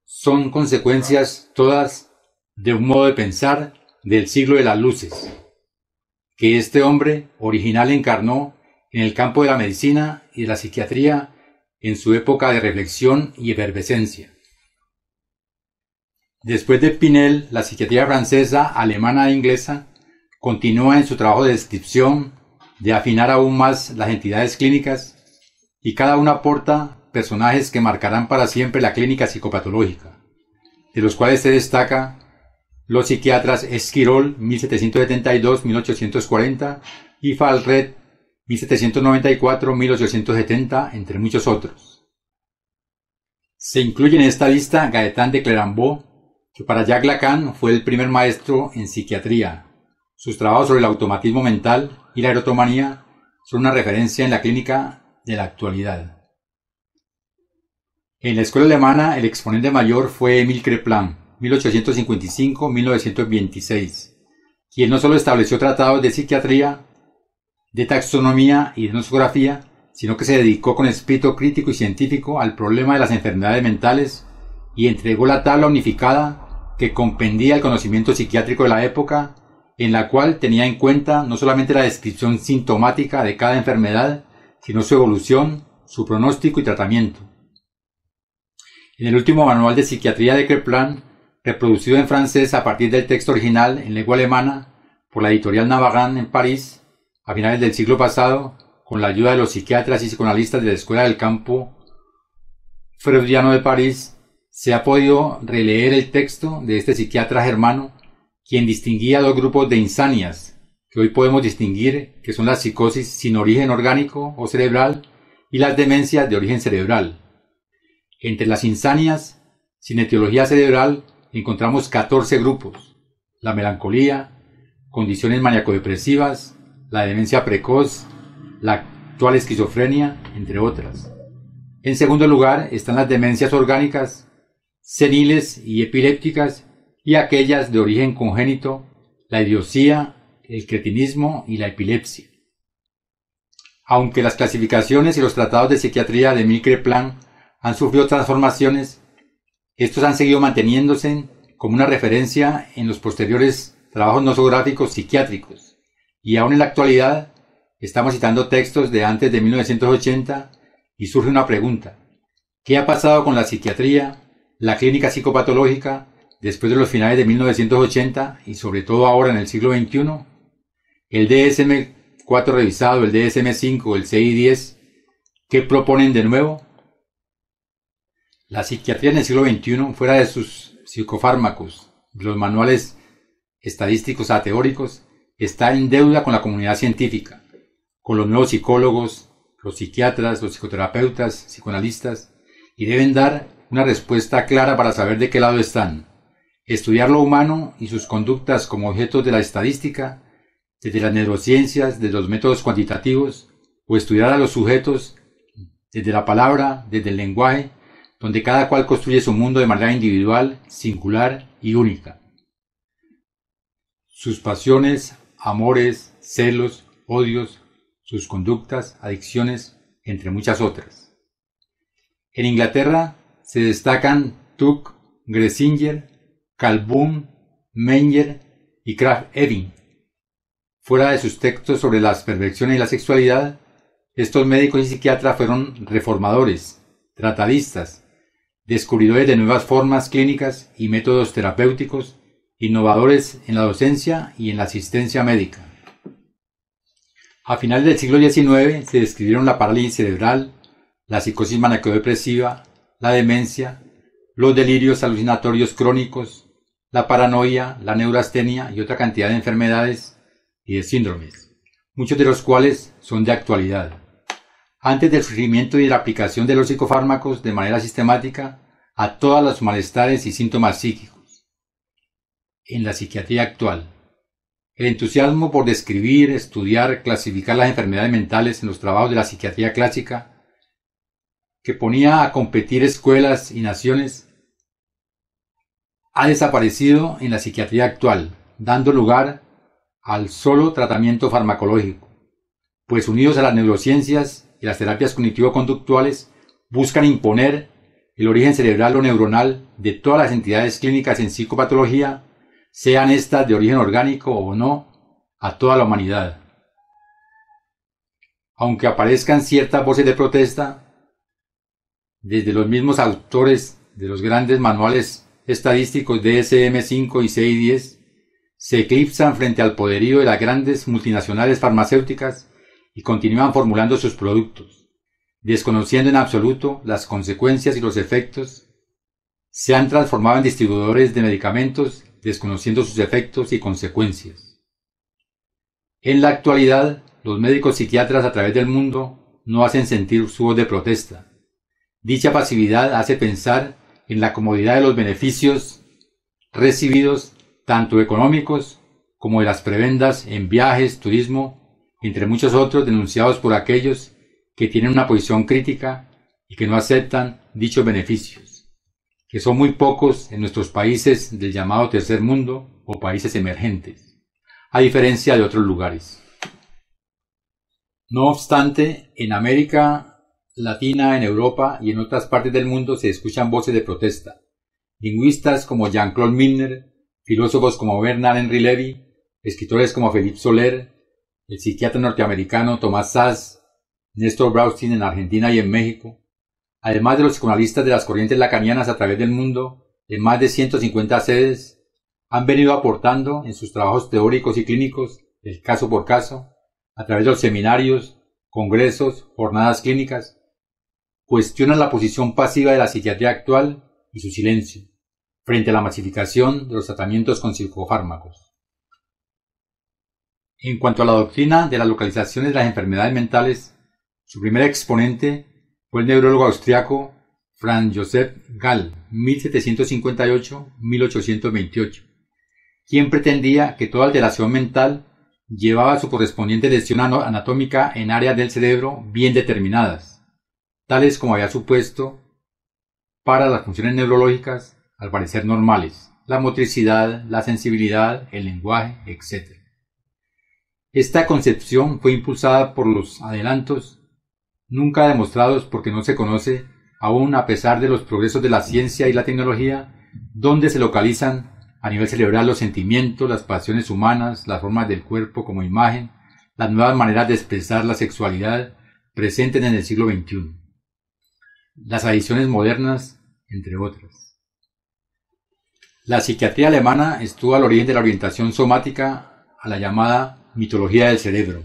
son consecuencias todas de un modo de pensar del siglo de las luces, que este hombre original encarnó en el campo de la medicina y de la psiquiatría en su época de reflexión y efervescencia. Después de Pinel, la psiquiatría francesa, alemana e inglesa continúa en su trabajo de descripción, de afinar aún más las entidades clínicas, y cada una aporta personajes que marcarán para siempre la clínica psicopatológica, de los cuales se destaca los psiquiatras Esquirol, 1772-1840, y Falret, 1794-1870, entre muchos otros. Se incluye en esta lista Gaëtan de Clerambault, que para Jacques Lacan fue el primer maestro en psiquiatría. Sus trabajos sobre el automatismo mental y la erotomanía son una referencia en la clínica de la actualidad. En la escuela alemana, el exponente mayor fue Émile Kreplan, 1855-1926, quien no solo estableció tratados de psiquiatría, de taxonomía y de nosografía, sino que se dedicó con espíritu crítico y científico al problema de las enfermedades mentales y entregó la tabla unificada que compendía el conocimiento psiquiátrico de la época, en la cual tenía en cuenta no solamente la descripción sintomática de cada enfermedad, sino su evolución, su pronóstico y tratamiento. En el último manual de psiquiatría de Kreplan, reproducido en francés a partir del texto original en lengua alemana por la editorial Navarin en París, a finales del siglo pasado, con la ayuda de los psiquiatras y psicoanalistas de la Escuela del Campo Freudiano de París, se ha podido releer el texto de este psiquiatra germano, quien distinguía dos grupos de insanias, que hoy podemos distinguir que son las psicosis sin origen orgánico o cerebral y las demencias de origen cerebral. Entre las insanias sin etiología cerebral encontramos 14 grupos: la melancolía, condiciones maníaco-depresivas, la demencia precoz, la actual esquizofrenia, entre otras. En segundo lugar están las demencias orgánicas, seniles y epilépticas, y aquellas de origen congénito, la idiosía, el cretinismo y la epilepsia. Aunque las clasificaciones y los tratados de psiquiatría de Emile Kreplan han sufrido transformaciones, estos han seguido manteniéndose como una referencia en los posteriores trabajos nosográficos psiquiátricos, y aún en la actualidad estamos citando textos de antes de 1980 y surge una pregunta: ¿qué ha pasado con la psiquiatría, la clínica psicopatológica, después de los finales de 1980 y sobre todo ahora en el siglo XXI? El DSM-4 revisado, el DSM-5, el CI-10, ¿qué proponen de nuevo? La psiquiatría en el siglo XXI, fuera de sus psicofármacos, de los manuales estadísticos teóricos, está en deuda con la comunidad científica, con los nuevos psicólogos, los psiquiatras, los psicoterapeutas, psicoanalistas, y deben dar una respuesta clara para saber de qué lado están. Estudiar lo humano y sus conductas como objetos de la estadística, desde las neurociencias, desde los métodos cuantitativos, o estudiar a los sujetos desde la palabra, desde el lenguaje, donde cada cual construye su mundo de manera individual, singular y única. Sus pasiones, amores, celos, odios, sus conductas, adicciones, entre muchas otras. En Inglaterra se destacan Tuck, Gressinger, Calhoun, Menger y Krafft-Ebing. Fuera de sus textos sobre las perversiones y la sexualidad, estos médicos y psiquiatras fueron reformadores, tratadistas, descubridores de nuevas formas clínicas y métodos terapéuticos, innovadores en la docencia y en la asistencia médica. A finales del siglo XIX se describieron la parálisis cerebral, la psicosis maníaco-depresiva, la demencia, los delirios alucinatorios crónicos, la paranoia, la neurastenia y otra cantidad de enfermedades y de síndromes, muchos de los cuales son de actualidad. Antes del surgimiento y la aplicación de los psicofármacos de manera sistemática a todos los malestares y síntomas psíquicos. En la psiquiatría actual, el entusiasmo por describir, estudiar, clasificar las enfermedades mentales en los trabajos de la psiquiatría clásica, que ponía a competir escuelas y naciones, ha desaparecido en la psiquiatría actual, dando lugar al solo tratamiento farmacológico, pues unidos a las neurociencias y las terapias cognitivo-conductuales buscan imponer el origen cerebral o neuronal de todas las entidades clínicas en psicopatología, sean estas de origen orgánico o no, a toda la humanidad. Aunque aparezcan ciertas voces de protesta, desde los mismos autores de los grandes manuales estadísticos DSM-5 y CI-10, se eclipsan frente al poderío de las grandes multinacionales farmacéuticas y continúan formulando sus productos, desconociendo en absoluto las consecuencias y los efectos. Se han transformado en distribuidores de medicamentos, desconociendo sus efectos y consecuencias. En la actualidad, los médicos psiquiatras a través del mundo no hacen sentir su voz de protesta. Dicha pasividad hace pensar en la comodidad de los beneficios recibidos, tanto económicos como de las prebendas en viajes, turismo, entre muchos otros denunciados por aquellos que tienen una posición crítica y que no aceptan dichos beneficios, que son muy pocos en nuestros países del llamado tercer mundo o países emergentes, a diferencia de otros lugares. No obstante, en América Latina, en Europa y en otras partes del mundo se escuchan voces de protesta. Lingüistas como Jean-Claude Milner, filósofos como Bernard-Henri Lévy, escritores como Philippe Soler, el psiquiatra norteamericano Thomas Szasz, Néstor Brownstein en Argentina y en México, además de los psicoanalistas de las corrientes lacanianas a través del mundo, en más de 150 sedes, han venido aportando en sus trabajos teóricos y clínicos, el caso por caso, a través de los seminarios, congresos, jornadas clínicas, cuestionan la posición pasiva de la psiquiatría actual y su silencio, frente a la masificación de los tratamientos con psicofármacos. En cuanto a la doctrina de las localizaciones de las enfermedades mentales, su primer exponente fue el neurólogo austriaco Franz Joseph Gall, 1758-1828, quien pretendía que toda alteración mental llevaba su correspondiente lesión anatómica en áreas del cerebro bien determinadas, tales como había supuesto para las funciones neurológicas, al parecer normales, la motricidad, la sensibilidad, el lenguaje, etc. Esta concepción fue impulsada por los adelantos nunca demostrados porque no se conoce, aún a pesar de los progresos de la ciencia y la tecnología, dónde se localizan a nivel cerebral los sentimientos, las pasiones humanas, las formas del cuerpo como imagen, las nuevas maneras de expresar la sexualidad presentes en el siglo XXI, las adicciones modernas, entre otras. La psiquiatría alemana estuvo al origen de la orientación somática a la llamada mitología del cerebro,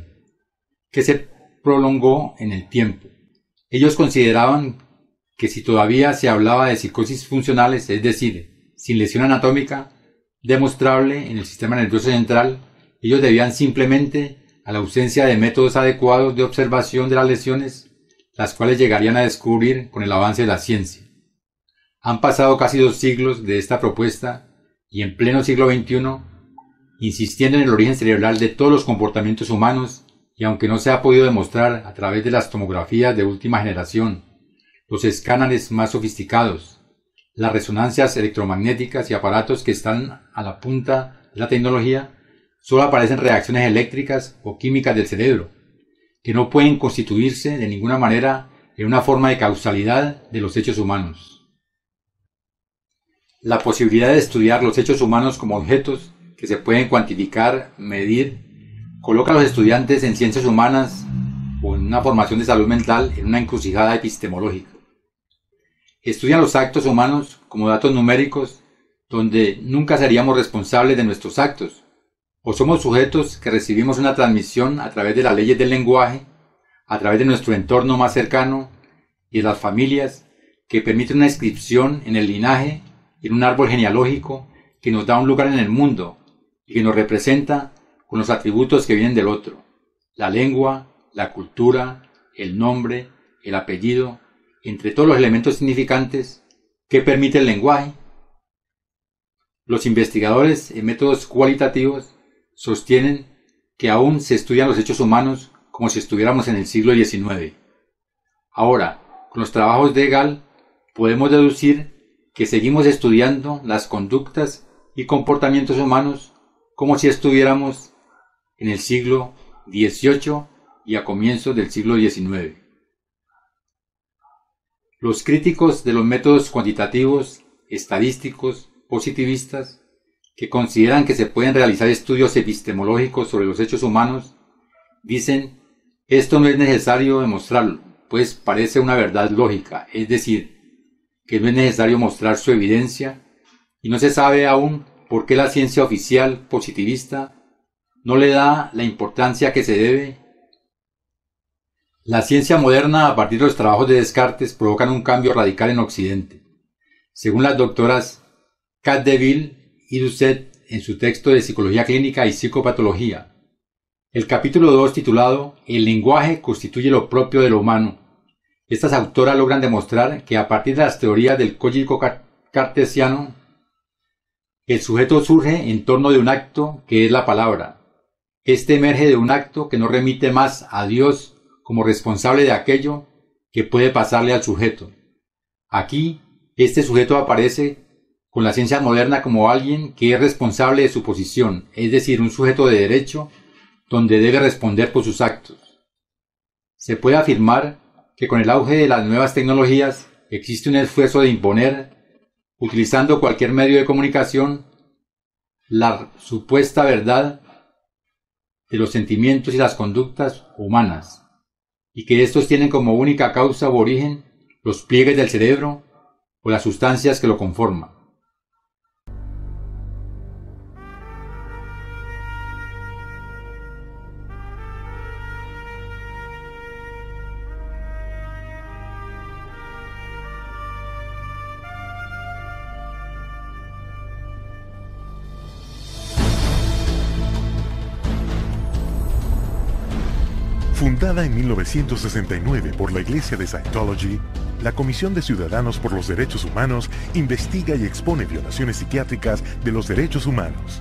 que se prolongó en el tiempo. Ellos consideraban que si todavía se hablaba de psicosis funcionales, es decir, sin lesión anatómica demostrable en el sistema nervioso central, ellos debían simplemente a la ausencia de métodos adecuados de observación de las lesiones, las cuales llegarían a descubrir con el avance de la ciencia. Han pasado casi 2 siglos de esta propuesta y en pleno siglo XXI, insistiendo en el origen cerebral de todos los comportamientos humanos, y aunque no se ha podido demostrar a través de las tomografías de última generación, los escáneres más sofisticados, las resonancias electromagnéticas y aparatos que están a la punta de la tecnología, solo aparecen reacciones eléctricas o químicas del cerebro, que no pueden constituirse de ninguna manera en una forma de causalidad de los hechos humanos. La posibilidad de estudiar los hechos humanos como objetos que se pueden cuantificar, medir, coloca a los estudiantes en ciencias humanas o en una formación de salud mental en una encrucijada epistemológica. Estudian los actos humanos como datos numéricos donde nunca seríamos responsables de nuestros actos, o somos sujetos que recibimos una transmisión a través de las leyes del lenguaje, a través de nuestro entorno más cercano y de las familias que permiten una inscripción en el linaje, en un árbol genealógico que nos da un lugar en el mundo y que nos representa con los atributos que vienen del otro, la lengua, la cultura, el nombre, el apellido, entre todos los elementos significantes que permite el lenguaje. Los investigadores en métodos cualitativos sostienen que aún se estudian los hechos humanos como si estuviéramos en el siglo XIX. Ahora, con los trabajos de Gall, podemos deducir que seguimos estudiando las conductas y comportamientos humanos como si estuviéramos en el siglo XVIII y a comienzos del siglo XIX. Los críticos de los métodos cuantitativos, estadísticos, positivistas, que consideran que se pueden realizar estudios epistemológicos sobre los hechos humanos, dicen, esto no es necesario demostrarlo, pues parece una verdad lógica, es decir, que no es necesario mostrar su evidencia, y no se sabe aún por qué la ciencia oficial positivista no le da la importancia que se debe. La ciencia moderna, a partir de los trabajos de Descartes, provocan un cambio radical en Occidente. Según las doctoras Capdeville y Doucet en su texto de Psicología Clínica y Psicopatología, el capítulo 2 titulado El lenguaje constituye lo propio de lo humano, estas autoras logran demostrar que a partir de las teorías del código cartesiano, el sujeto surge en torno de un acto que es la palabra. Este emerge de un acto que no remite más a Dios como responsable de aquello que puede pasarle al sujeto. Aquí, este sujeto aparece con la ciencia moderna como alguien que es responsable de su posición, es decir, un sujeto de derecho donde debe responder por sus actos. Se puede afirmar que con el auge de las nuevas tecnologías existe un esfuerzo de imponer, utilizando cualquier medio de comunicación, la supuesta verdad de los sentimientos y las conductas humanas, y que estos tienen como única causa u origen los pliegues del cerebro o las sustancias que lo conforman. Fundada en 1969 por la Iglesia de Scientology, la Comisión de Ciudadanos por los Derechos Humanos investiga y expone violaciones psiquiátricas de los derechos humanos.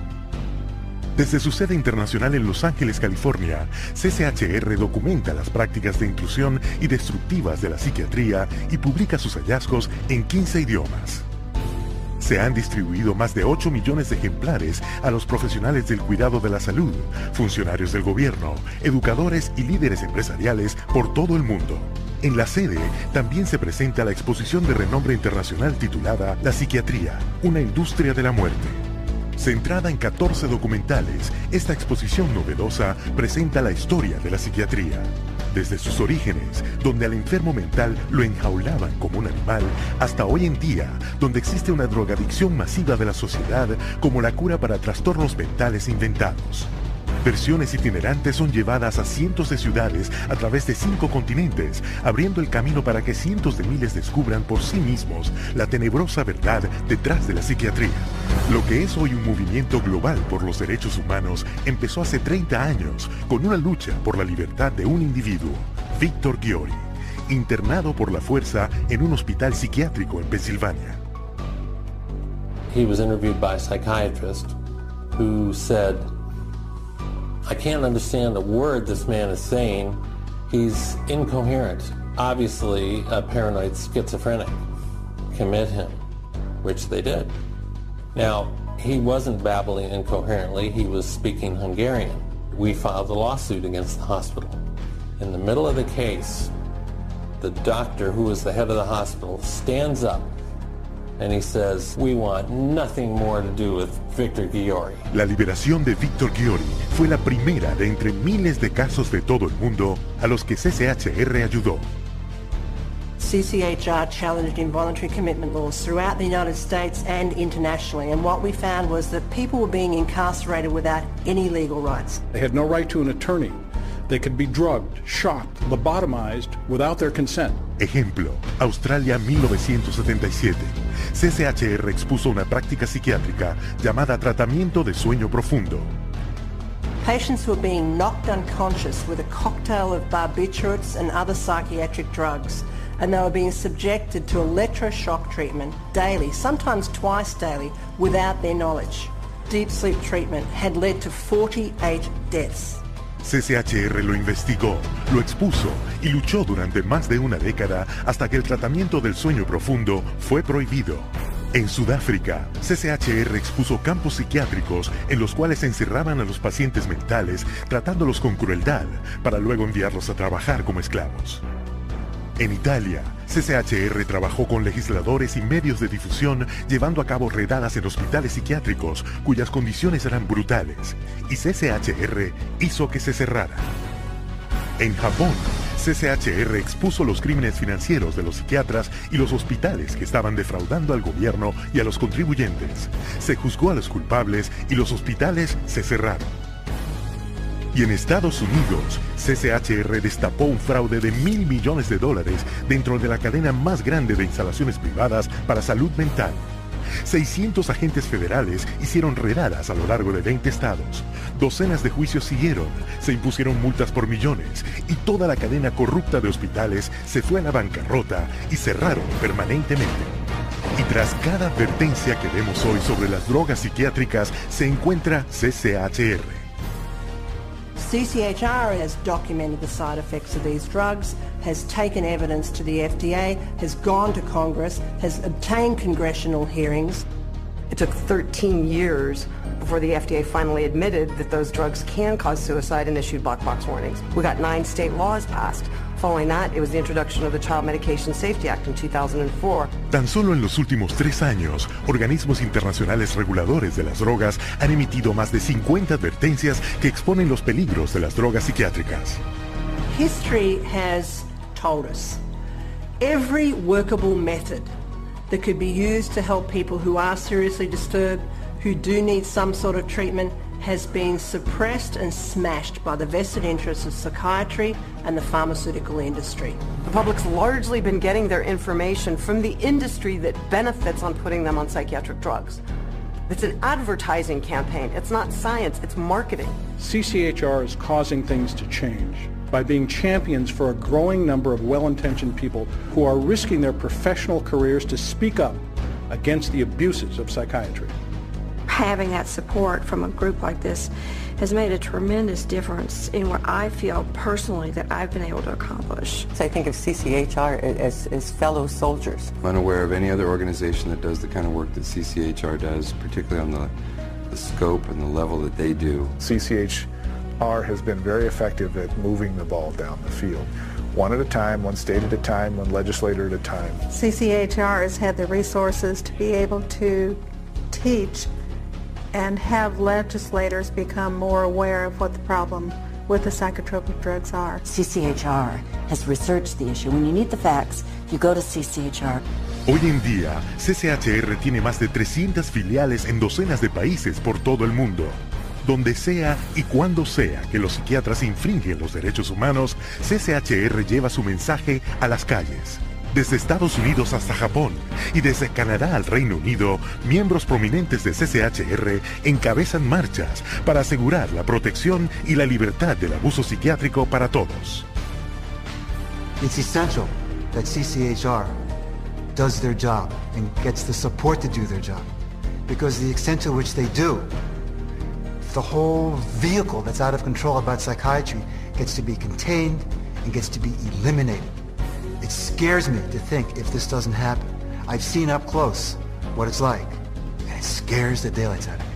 Desde su sede internacional en Los Ángeles, California, CCHR documenta las prácticas de intrusión y destructivas de la psiquiatría y publica sus hallazgos en 15 idiomas. Se han distribuido más de 8 millones de ejemplares a los profesionales del cuidado de la salud, funcionarios del gobierno, educadores y líderes empresariales por todo el mundo. En la sede también se presenta la exposición de renombre internacional titulada La psiquiatría, una industria de la muerte. Centrada en 14 documentales, esta exposición novedosa presenta la historia de la psiquiatría. Desde sus orígenes, donde al enfermo mental lo enjaulaban como un animal, hasta hoy en día, donde existe una drogadicción masiva de la sociedad como la cura para trastornos mentales inventados. Versiones itinerantes son llevadas a cientos de ciudades a través de 5 continentes, abriendo el camino para que cientos de miles descubran por sí mismos la tenebrosa verdad detrás de la psiquiatría. Lo que es hoy un movimiento global por los derechos humanos empezó hace 30 años con una lucha por la libertad de un individuo, Víctor Ghiori, internado por la fuerza en un hospital psiquiátrico en Pensilvania. He was interviewed by a psychiatrist who said, I can't understand a word this man is saying. He's incoherent. Obviously, a paranoid schizophrenic. Commit him, which they did. Now, he wasn't babbling incoherently. He was speaking Hungarian. We filed a lawsuit against the hospital. In the middle of the case, the doctor, who was the head of the hospital, stands up and he says, we want nothing more to do with Victor Ghiori. La liberación de Víctor Ghiori fue la primera de entre miles de casos de todo el mundo a los que CCHR ayudó. CCHR challenged involuntary commitment laws throughout the United States and internationally, and what we found was that people were being incarcerated without any legal rights. They had no right to an attorney. They could be drugged, shocked, lobotomized without their consent. Ejemplo, Australia 1977. CCHR expuso una práctica psiquiátrica llamada tratamiento de sueño profundo. Patients were being knocked unconscious with a cocktail of barbiturates and other psychiatric drugs, and they were being subjected to electroshock treatment daily, sometimes twice daily, without their knowledge. Deep sleep treatment had led to 48 deaths. CCHR lo investigó, lo expuso y luchó durante más de una década hasta que el tratamiento del sueño profundo fue prohibido. En Sudáfrica, CCHR expuso campos psiquiátricos en los cuales encerraban a los pacientes mentales tratándolos con crueldad para luego enviarlos a trabajar como esclavos. En Italia, CCHR trabajó con legisladores y medios de difusión llevando a cabo redadas en hospitales psiquiátricos cuyas condiciones eran brutales, y CCHR hizo que se cerrara. En Japón, CCHR expuso los crímenes financieros de los psiquiatras y los hospitales que estaban defraudando al gobierno y a los contribuyentes. Se juzgó a los culpables y los hospitales se cerraron. Y en Estados Unidos, CCHR destapó un fraude de $1.000 millones dentro de la cadena más grande de instalaciones privadas para salud mental. 600 agentes federales hicieron redadas a lo largo de 20 estados. Docenas de juicios siguieron, se impusieron multas por millones y toda la cadena corrupta de hospitales se fue a la bancarrota y cerraron permanentemente. Y tras cada advertencia que vemos hoy sobre las drogas psiquiátricas se encuentra CCHR. CCHR has documented the side effects of these drugs, has taken evidence to the FDA, has gone to Congress, has obtained congressional hearings. It took 13 years before the FDA finally admitted that those drugs can cause suicide and issued black box warnings. We got 9 state laws passed. Following that, it was the introduction of the Child Medication Safety Act in 2004. Tan solo en los últimos 3 años, organismos internacionales reguladores de las drogas han emitido más de 50 advertencias que exponen los peligros de las drogas psiquiátricas. History has told us every workable method that could be used to help people who are seriously disturbed, who do need some sort of treatment, has been suppressed and smashed by the vested interests of psychiatry and the pharmaceutical industry. The public's largely been getting their information from the industry that benefits on putting them on psychiatric drugs. It's an advertising campaign. It's not science, it's marketing. CCHR is causing things to change by being champions for a growing number of well-intentioned people who are risking their professional careers to speak up against the abuses of psychiatry. Having that support from a group like this has made a tremendous difference in what I feel personally that I've been able to accomplish. So I think of CCHR as fellow soldiers. I'm unaware of any other organization that does the kind of work that CCHR does, particularly on the scope and the level that they do. CCHR has been very effective at moving the ball down the field. One at a time, one state at a time, one legislator at a time. CCHR has had the resources to be able to teach and have legislators become more aware of what the problem with the psychotropic drugs are. CCHR has researched the issue. When you need the facts, you go to CCHR. Hoy en día, CCHR tiene más de 300 filiales en docenas de países por todo el mundo. Donde sea y cuando sea que los psiquiatras infringen los derechos humanos, CCHR lleva su mensaje a las calles. Desde Estados Unidos hasta Japón y desde Canadá al Reino Unido, miembros prominentes de CCHR encabezan marchas para asegurar la protección y la libertad del abuso psiquiátrico para todos. It's essential that CCHR does their job and gets the support to do their job, because the extent to which they do, the whole vehicle that's out of control about psychiatry gets to be contained and gets to be eliminated. It scares me to think if this doesn't happen. I've seen up close what it's like, and it scares the daylights out of me.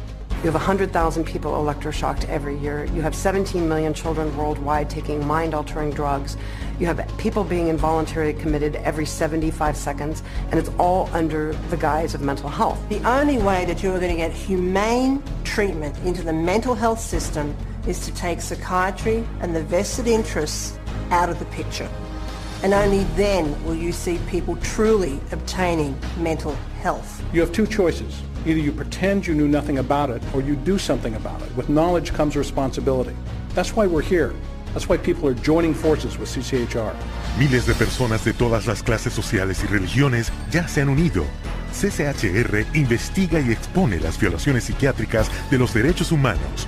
You have 100,000 people electroshocked every year. You have 17 million children worldwide taking mind-altering drugs. You have people being involuntarily committed every 75 seconds, and it's all under the guise of mental health. The only way that you're going to get humane treatment into the mental health system is to take psychiatry and the vested interests out of the picture. And only then will you see people truly obtaining mental health. You have two choices. Either you pretend you knew nothing about it, or you do something about it. With knowledge comes responsibility. That's why we're here. That's why people are joining forces with CCHR. Miles de personas de todas las clases sociales y religiones ya se han unido. CCHR investiga y expone las violaciones psiquiátricas de los derechos humanos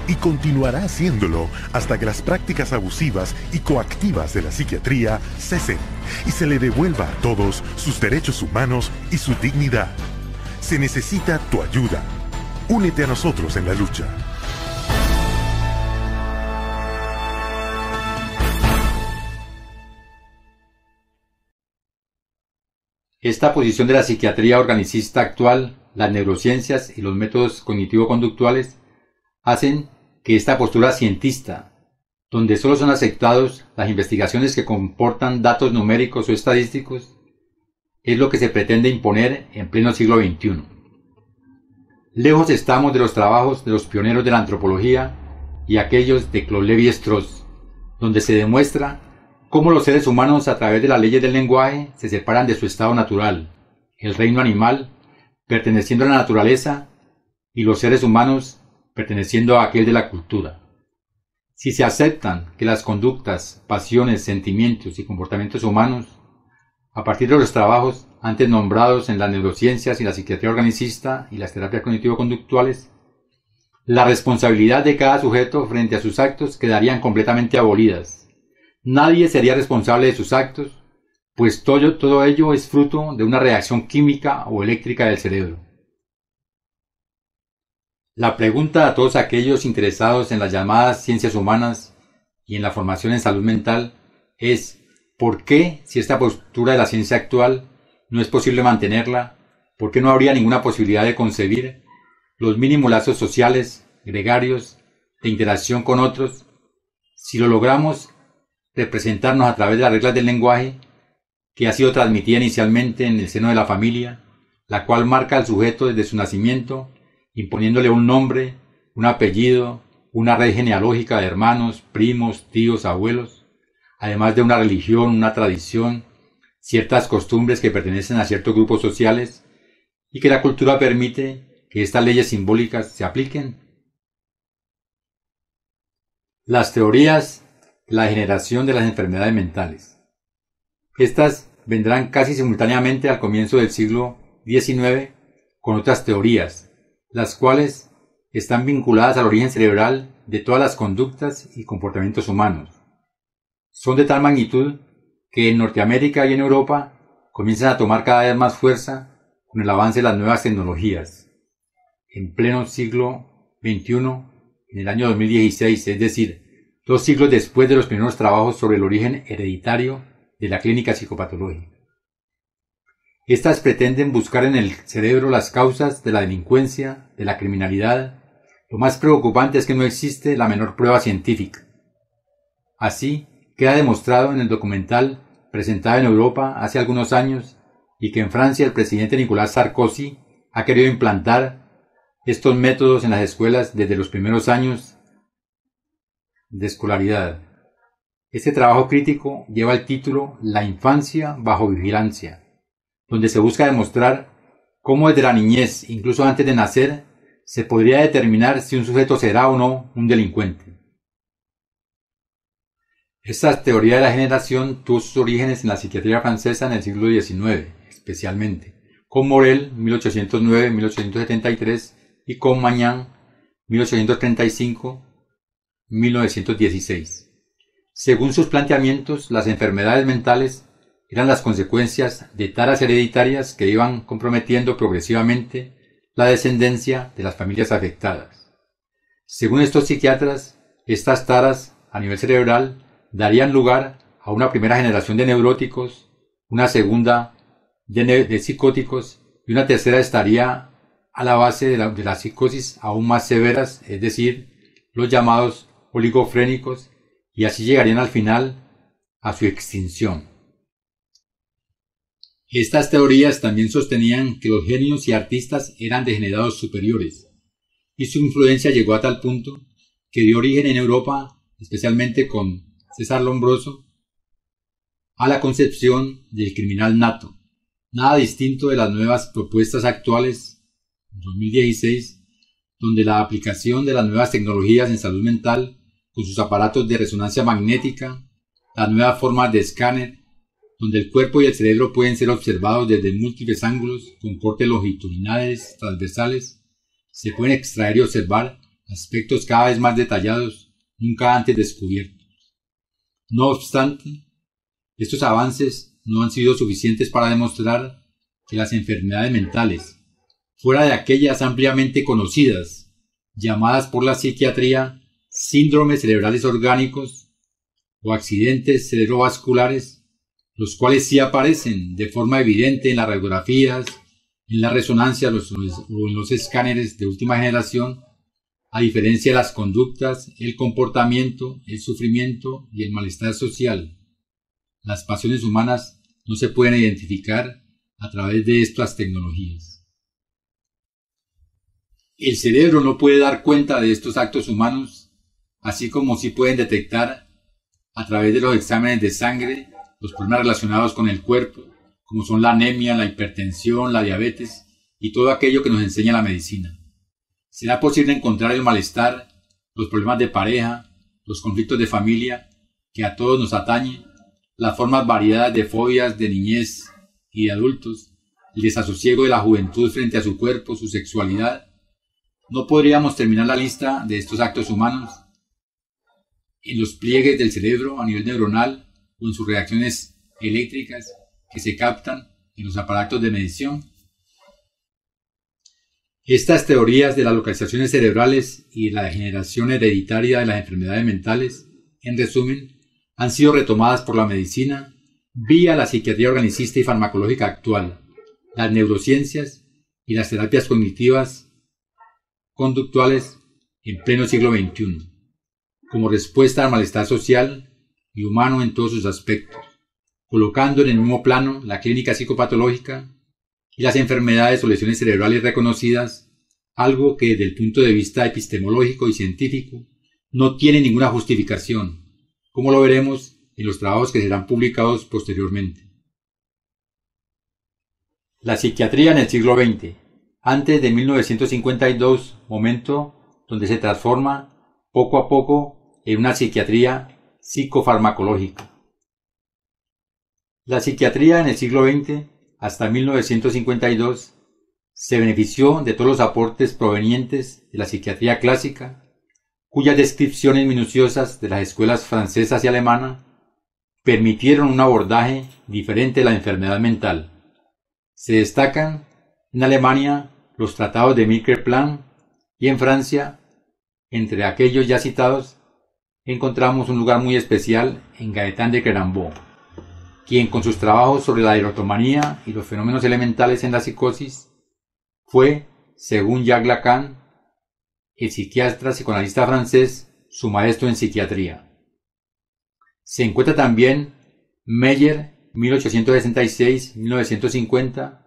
y continuará haciéndolo hasta que las prácticas abusivas y coactivas de la psiquiatría cesen y se le devuelva a todos sus derechos humanos y su dignidad. Se necesita tu ayuda. Únete a nosotros en la lucha. Esta posición de la psiquiatría organicista actual, las neurociencias y los métodos cognitivo-conductuales hacen que esta postura cientista, donde solo son aceptados las investigaciones que comportan datos numéricos o estadísticos, es lo que se pretende imponer en pleno siglo XXI. Lejos estamos de los trabajos de los pioneros de la antropología y aquellos de Claude Lévi-Strauss, donde se demuestra cómo los seres humanos a través de las leyes del lenguaje se separan de su estado natural, el reino animal, perteneciendo a la naturaleza, y los seres humanos perteneciendo a aquel de la cultura. Si se aceptan que las conductas, pasiones, sentimientos y comportamientos humanos, a partir de los trabajos antes nombrados en las neurociencias y la psiquiatría organicista y las terapias cognitivo-conductuales, la responsabilidad de cada sujeto frente a sus actos quedarían completamente abolidas. Nadie sería responsable de sus actos, pues todo ello es fruto de una reacción química o eléctrica del cerebro. La pregunta a todos aquellos interesados en las llamadas ciencias humanas y en la formación en salud mental es ¿por qué, si esta postura de la ciencia actual no es posible mantenerla, por qué no habría ninguna posibilidad de concebir los mínimos lazos sociales, gregarios, de interacción con otros, si lo logramos representarnos a través de las reglas del lenguaje que ha sido transmitida inicialmente en el seno de la familia, la cual marca al sujeto desde su nacimiento, imponiéndole un nombre, un apellido, una red genealógica de hermanos, primos, tíos, abuelos, además de una religión, una tradición, ciertas costumbres que pertenecen a ciertos grupos sociales, y que la cultura permite que estas leyes simbólicas se apliquen. Las teorías de la degeneración de las enfermedades mentales. Estas vendrán casi simultáneamente al comienzo del siglo XIX con otras teorías, las cuales están vinculadas al origen cerebral de todas las conductas y comportamientos humanos. Son de tal magnitud que en Norteamérica y en Europa comienzan a tomar cada vez más fuerza con el avance de las nuevas tecnologías. En pleno siglo XXI, en el año 2016, es decir, 2 siglos después de los primeros trabajos sobre el origen hereditario de la clínica psicopatológica. Estas pretenden buscar en el cerebro las causas de la delincuencia, de la criminalidad. Lo más preocupante es que no existe la menor prueba científica. Así, queda demostrado en el documental presentado en Europa hace algunos años y que en Francia el presidente Nicolas Sarkozy ha querido implantar estos métodos en las escuelas desde los primeros años de escolaridad. Este trabajo crítico lleva el título La infancia bajo vigilancia, donde se busca demostrar cómo desde la niñez, incluso antes de nacer, se podría determinar si un sujeto será o no un delincuente. Esta teoría de la generación tuvo sus orígenes en la psiquiatría francesa en el siglo XIX, especialmente, con Morel, 1809-1873, y con Magnan, 1835-1916. Según sus planteamientos, las enfermedades mentales eran las consecuencias de taras hereditarias que iban comprometiendo progresivamente la descendencia de las familias afectadas. Según estos psiquiatras, estas taras a nivel cerebral darían lugar a una primera generación de neuróticos, una segunda de psicóticos y una tercera estaría a la base de la psicosis aún más severas, es decir, los llamados oligofrénicos, y así llegarían al final a su extinción. Estas teorías también sostenían que los genios y artistas eran degenerados superiores, y su influencia llegó a tal punto que dio origen en Europa, especialmente con César Lombroso, a la concepción del criminal nato, nada distinto de las nuevas propuestas actuales, 2016, donde la aplicación de las nuevas tecnologías en salud mental, con sus aparatos de resonancia magnética, las nuevas formas de escáner, donde el cuerpo y el cerebro pueden ser observados desde múltiples ángulos con cortes longitudinales, transversales, se pueden extraer y observar aspectos cada vez más detallados, nunca antes descubiertos. No obstante, estos avances no han sido suficientes para demostrar que las enfermedades mentales, fuera de aquellas ampliamente conocidas, llamadas por la psiquiatría síndromes cerebrales orgánicos o accidentes cerebrovasculares, los cuales sí aparecen de forma evidente en las radiografías, en la resonancia o en los escáneres de última generación, a diferencia de las conductas, el comportamiento, el sufrimiento y el malestar social. Las pasiones humanas no se pueden identificar a través de estas tecnologías. El cerebro no puede dar cuenta de estos actos humanos, así como sí pueden detectar a través de los exámenes de sangre los problemas relacionados con el cuerpo, como son la anemia, la hipertensión, la diabetes y todo aquello que nos enseña la medicina. ¿Será posible encontrar el malestar, los problemas de pareja, los conflictos de familia que a todos nos atañe, las formas variadas de fobias de niñez y de adultos, el desasosiego de la juventud frente a su cuerpo, su sexualidad? ¿No podríamos terminar la lista de estos actos humanos en los pliegues del cerebro a nivel neuronal o en sus reacciones eléctricas que se captan en los aparatos de medición? Estas teorías de las localizaciones cerebrales y de la degeneración hereditaria de las enfermedades mentales, en resumen, han sido retomadas por la medicina vía la psiquiatría organicista y farmacológica actual, las neurociencias y las terapias cognitivas conductuales en pleno siglo XXI, como respuesta al malestar social y humano en todos sus aspectos, colocando en el mismo plano la clínica psicopatológica y las enfermedades o lesiones cerebrales reconocidas, algo que desde el punto de vista epistemológico y científico no tiene ninguna justificación, como lo veremos en los trabajos que serán publicados posteriormente. La psiquiatría en el siglo XX, antes de 1952, momento donde se transforma poco a poco en una psiquiatría psicofarmacológica. La psiquiatría en el siglo XX, hasta 1952, se benefició de todos los aportes provenientes de la psiquiatría clásica, cuyas descripciones minuciosas de las escuelas francesas y alemana permitieron un abordaje diferente de la enfermedad mental. Se destacan en Alemania los tratados de Miquel Plan y en Francia entre aquellos ya citados, encontramos un lugar muy especial en Gaëtan de Clerambault, quien con sus trabajos sobre la erotomanía y los fenómenos elementales en la psicosis fue, según Jacques Lacan, el psiquiatra psicoanalista francés, su maestro en psiquiatría. Se encuentra también Meyer, 1866-1950,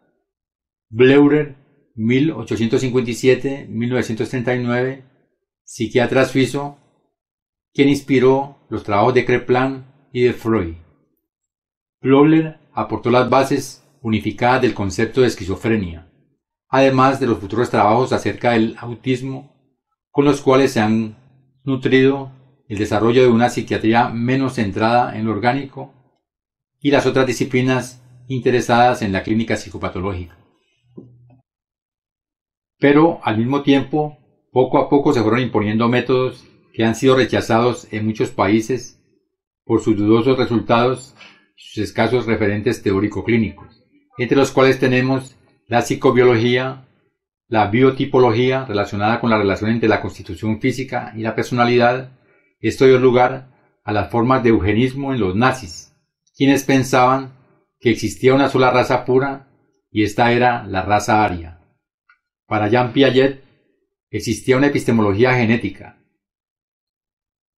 Bleuler, 1857-1939, psiquiatra suizo, quien inspiró los trabajos de Kreplan y de Freud. Bleuler aportó las bases unificadas del concepto de esquizofrenia, además de los futuros trabajos acerca del autismo, con los cuales se han nutrido el desarrollo de una psiquiatría menos centrada en lo orgánico y las otras disciplinas interesadas en la clínica psicopatológica. Pero, al mismo tiempo, poco a poco se fueron imponiendo métodos que han sido rechazados en muchos países por sus dudosos resultados y sus escasos referentes teórico-clínicos, entre los cuales tenemos la psicobiología, la biotipología relacionada con la relación entre la constitución física y la personalidad. Esto dio lugar a las formas de eugenismo en los nazis, quienes pensaban que existía una sola raza pura y esta era la raza aria. Para Jean Piaget existía una epistemología genética.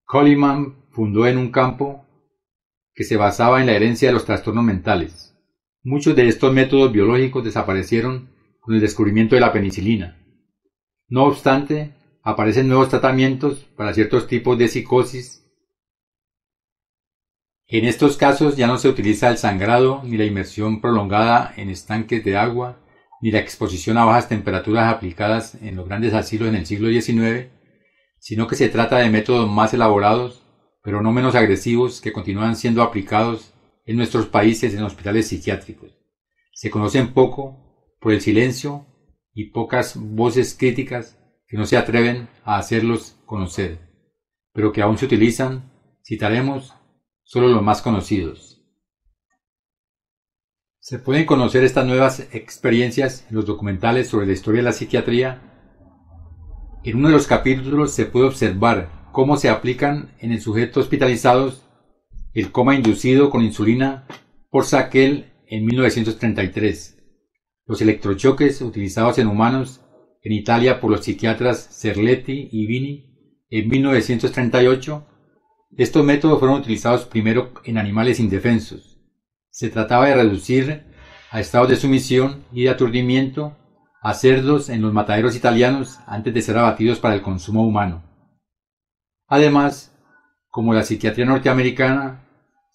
Coleman fundó en un campo que se basaba en la herencia de los trastornos mentales. Muchos de estos métodos biológicos desaparecieron con el descubrimiento de la penicilina. No obstante, aparecen nuevos tratamientos para ciertos tipos de psicosis. En estos casos ya no se utiliza el sangrado ni la inmersión prolongada en estanques de agua, ni la exposición a bajas temperaturas aplicadas en los grandes asilos en el siglo XIX, sino que se trata de métodos más elaborados, pero no menos agresivos, que continúan siendo aplicados en nuestros países en hospitales psiquiátricos. Se conocen poco por el silencio y pocas voces críticas que no se atreven a hacerlos conocer, pero que aún se utilizan. Citaremos solo los más conocidos. Se pueden conocer estas nuevas experiencias en los documentales sobre la historia de la psiquiatría. En uno de los capítulos se puede observar cómo se aplican en el sujeto hospitalizados el coma inducido con insulina por Sackel en 1933, los electrochoques utilizados en humanos en Italia por los psiquiatras Cerletti y Vini en 1938. Estos métodos fueron utilizados primero en animales indefensos. Se trataba de reducir a estados de sumisión y de aturdimiento a cerdos en los mataderos italianos antes de ser abatidos para el consumo humano. Además, como la psiquiatría norteamericana,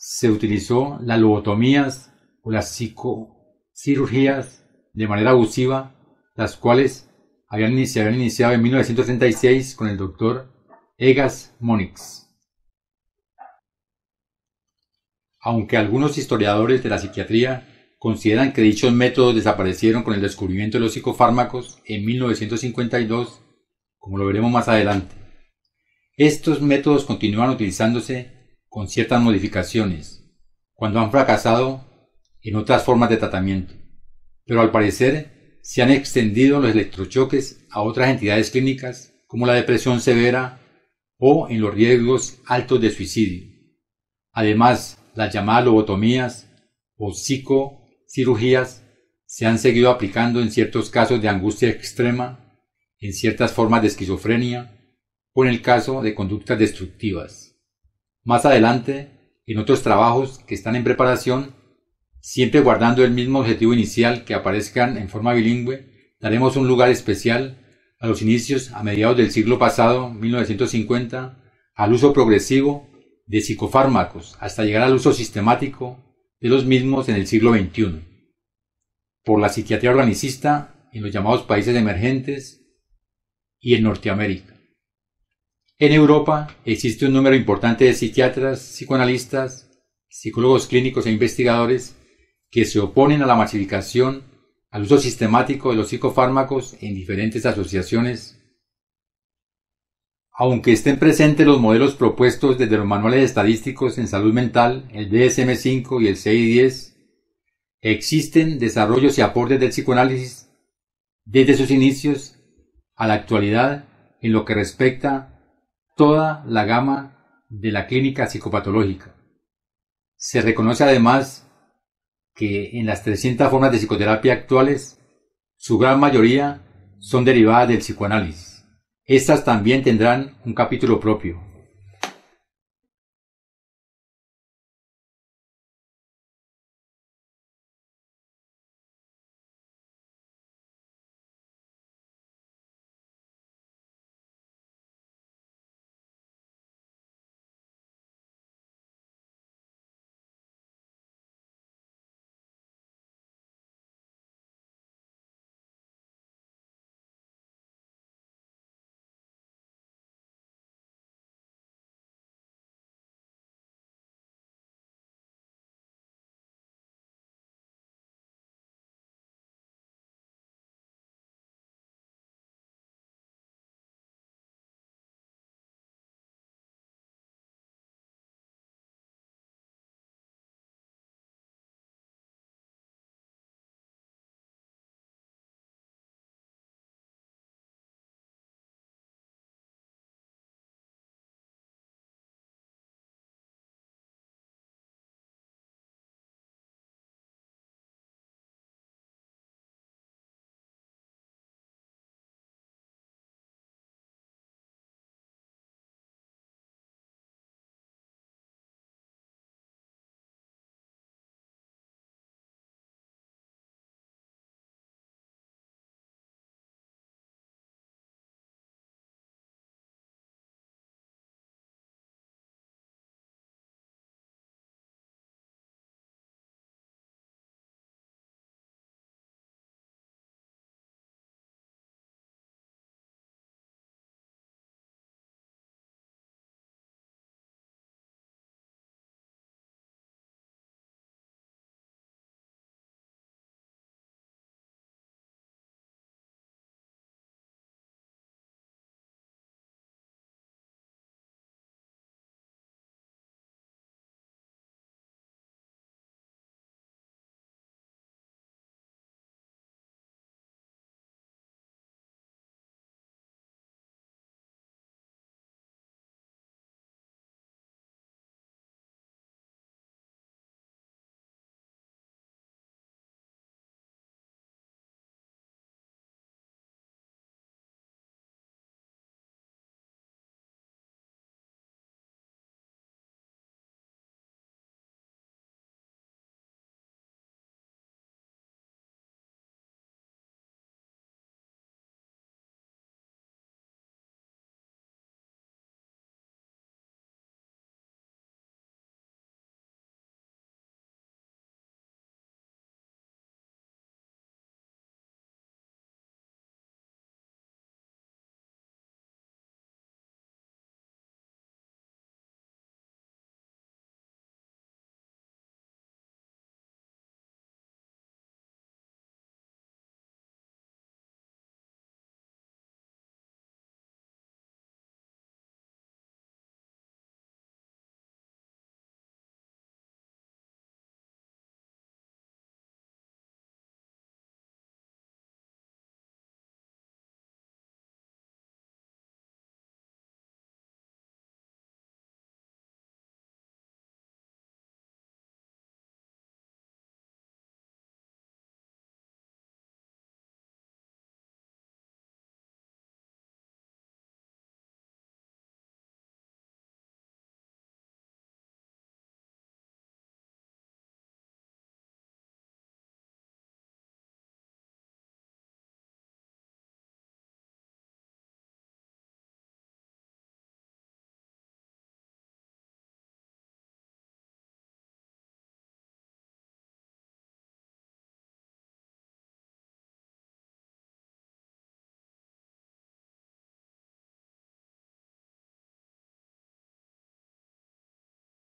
se utilizó las lobotomías o las psicocirugías de manera abusiva, las cuales habían iniciado en 1936 con el doctor Egas Monix. Aunque algunos historiadores de la psiquiatría consideran que dichos métodos desaparecieron con el descubrimiento de los psicofármacos en 1952, como lo veremos más adelante. Estos métodos continúan utilizándose con ciertas modificaciones, cuando han fracasado en otras formas de tratamiento, pero al parecer se han extendido los electrochoques a otras entidades clínicas como la depresión severa o en los riesgos altos de suicidio. Además, las llamadas lobotomías o psicocirugías se han seguido aplicando en ciertos casos de angustia extrema, en ciertas formas de esquizofrenia o en el caso de conductas destructivas. Más adelante, en otros trabajos que están en preparación, siempre guardando el mismo objetivo inicial, que aparezcan en forma bilingüe, daremos un lugar especial a los inicios a mediados del siglo pasado, 1950, al uso progresivo de psicofármacos hasta llegar al uso sistemático de los mismos en el siglo XXI, por la psiquiatría organicista en los llamados países emergentes y en Norteamérica. En Europa existe un número importante de psiquiatras, psicoanalistas, psicólogos clínicos e investigadores que se oponen a la masificación, al uso sistemático de los psicofármacos en diferentes asociaciones. Aunque estén presentes los modelos propuestos desde los manuales estadísticos en salud mental, el DSM-5 y el CI-10, existen desarrollos y aportes del psicoanálisis desde sus inicios a la actualidad en lo que respecta toda la gama de la clínica psicopatológica. Se reconoce además que en las 300 formas de psicoterapia actuales, su gran mayoría son derivadas del psicoanálisis. Estas también tendrán un capítulo propio.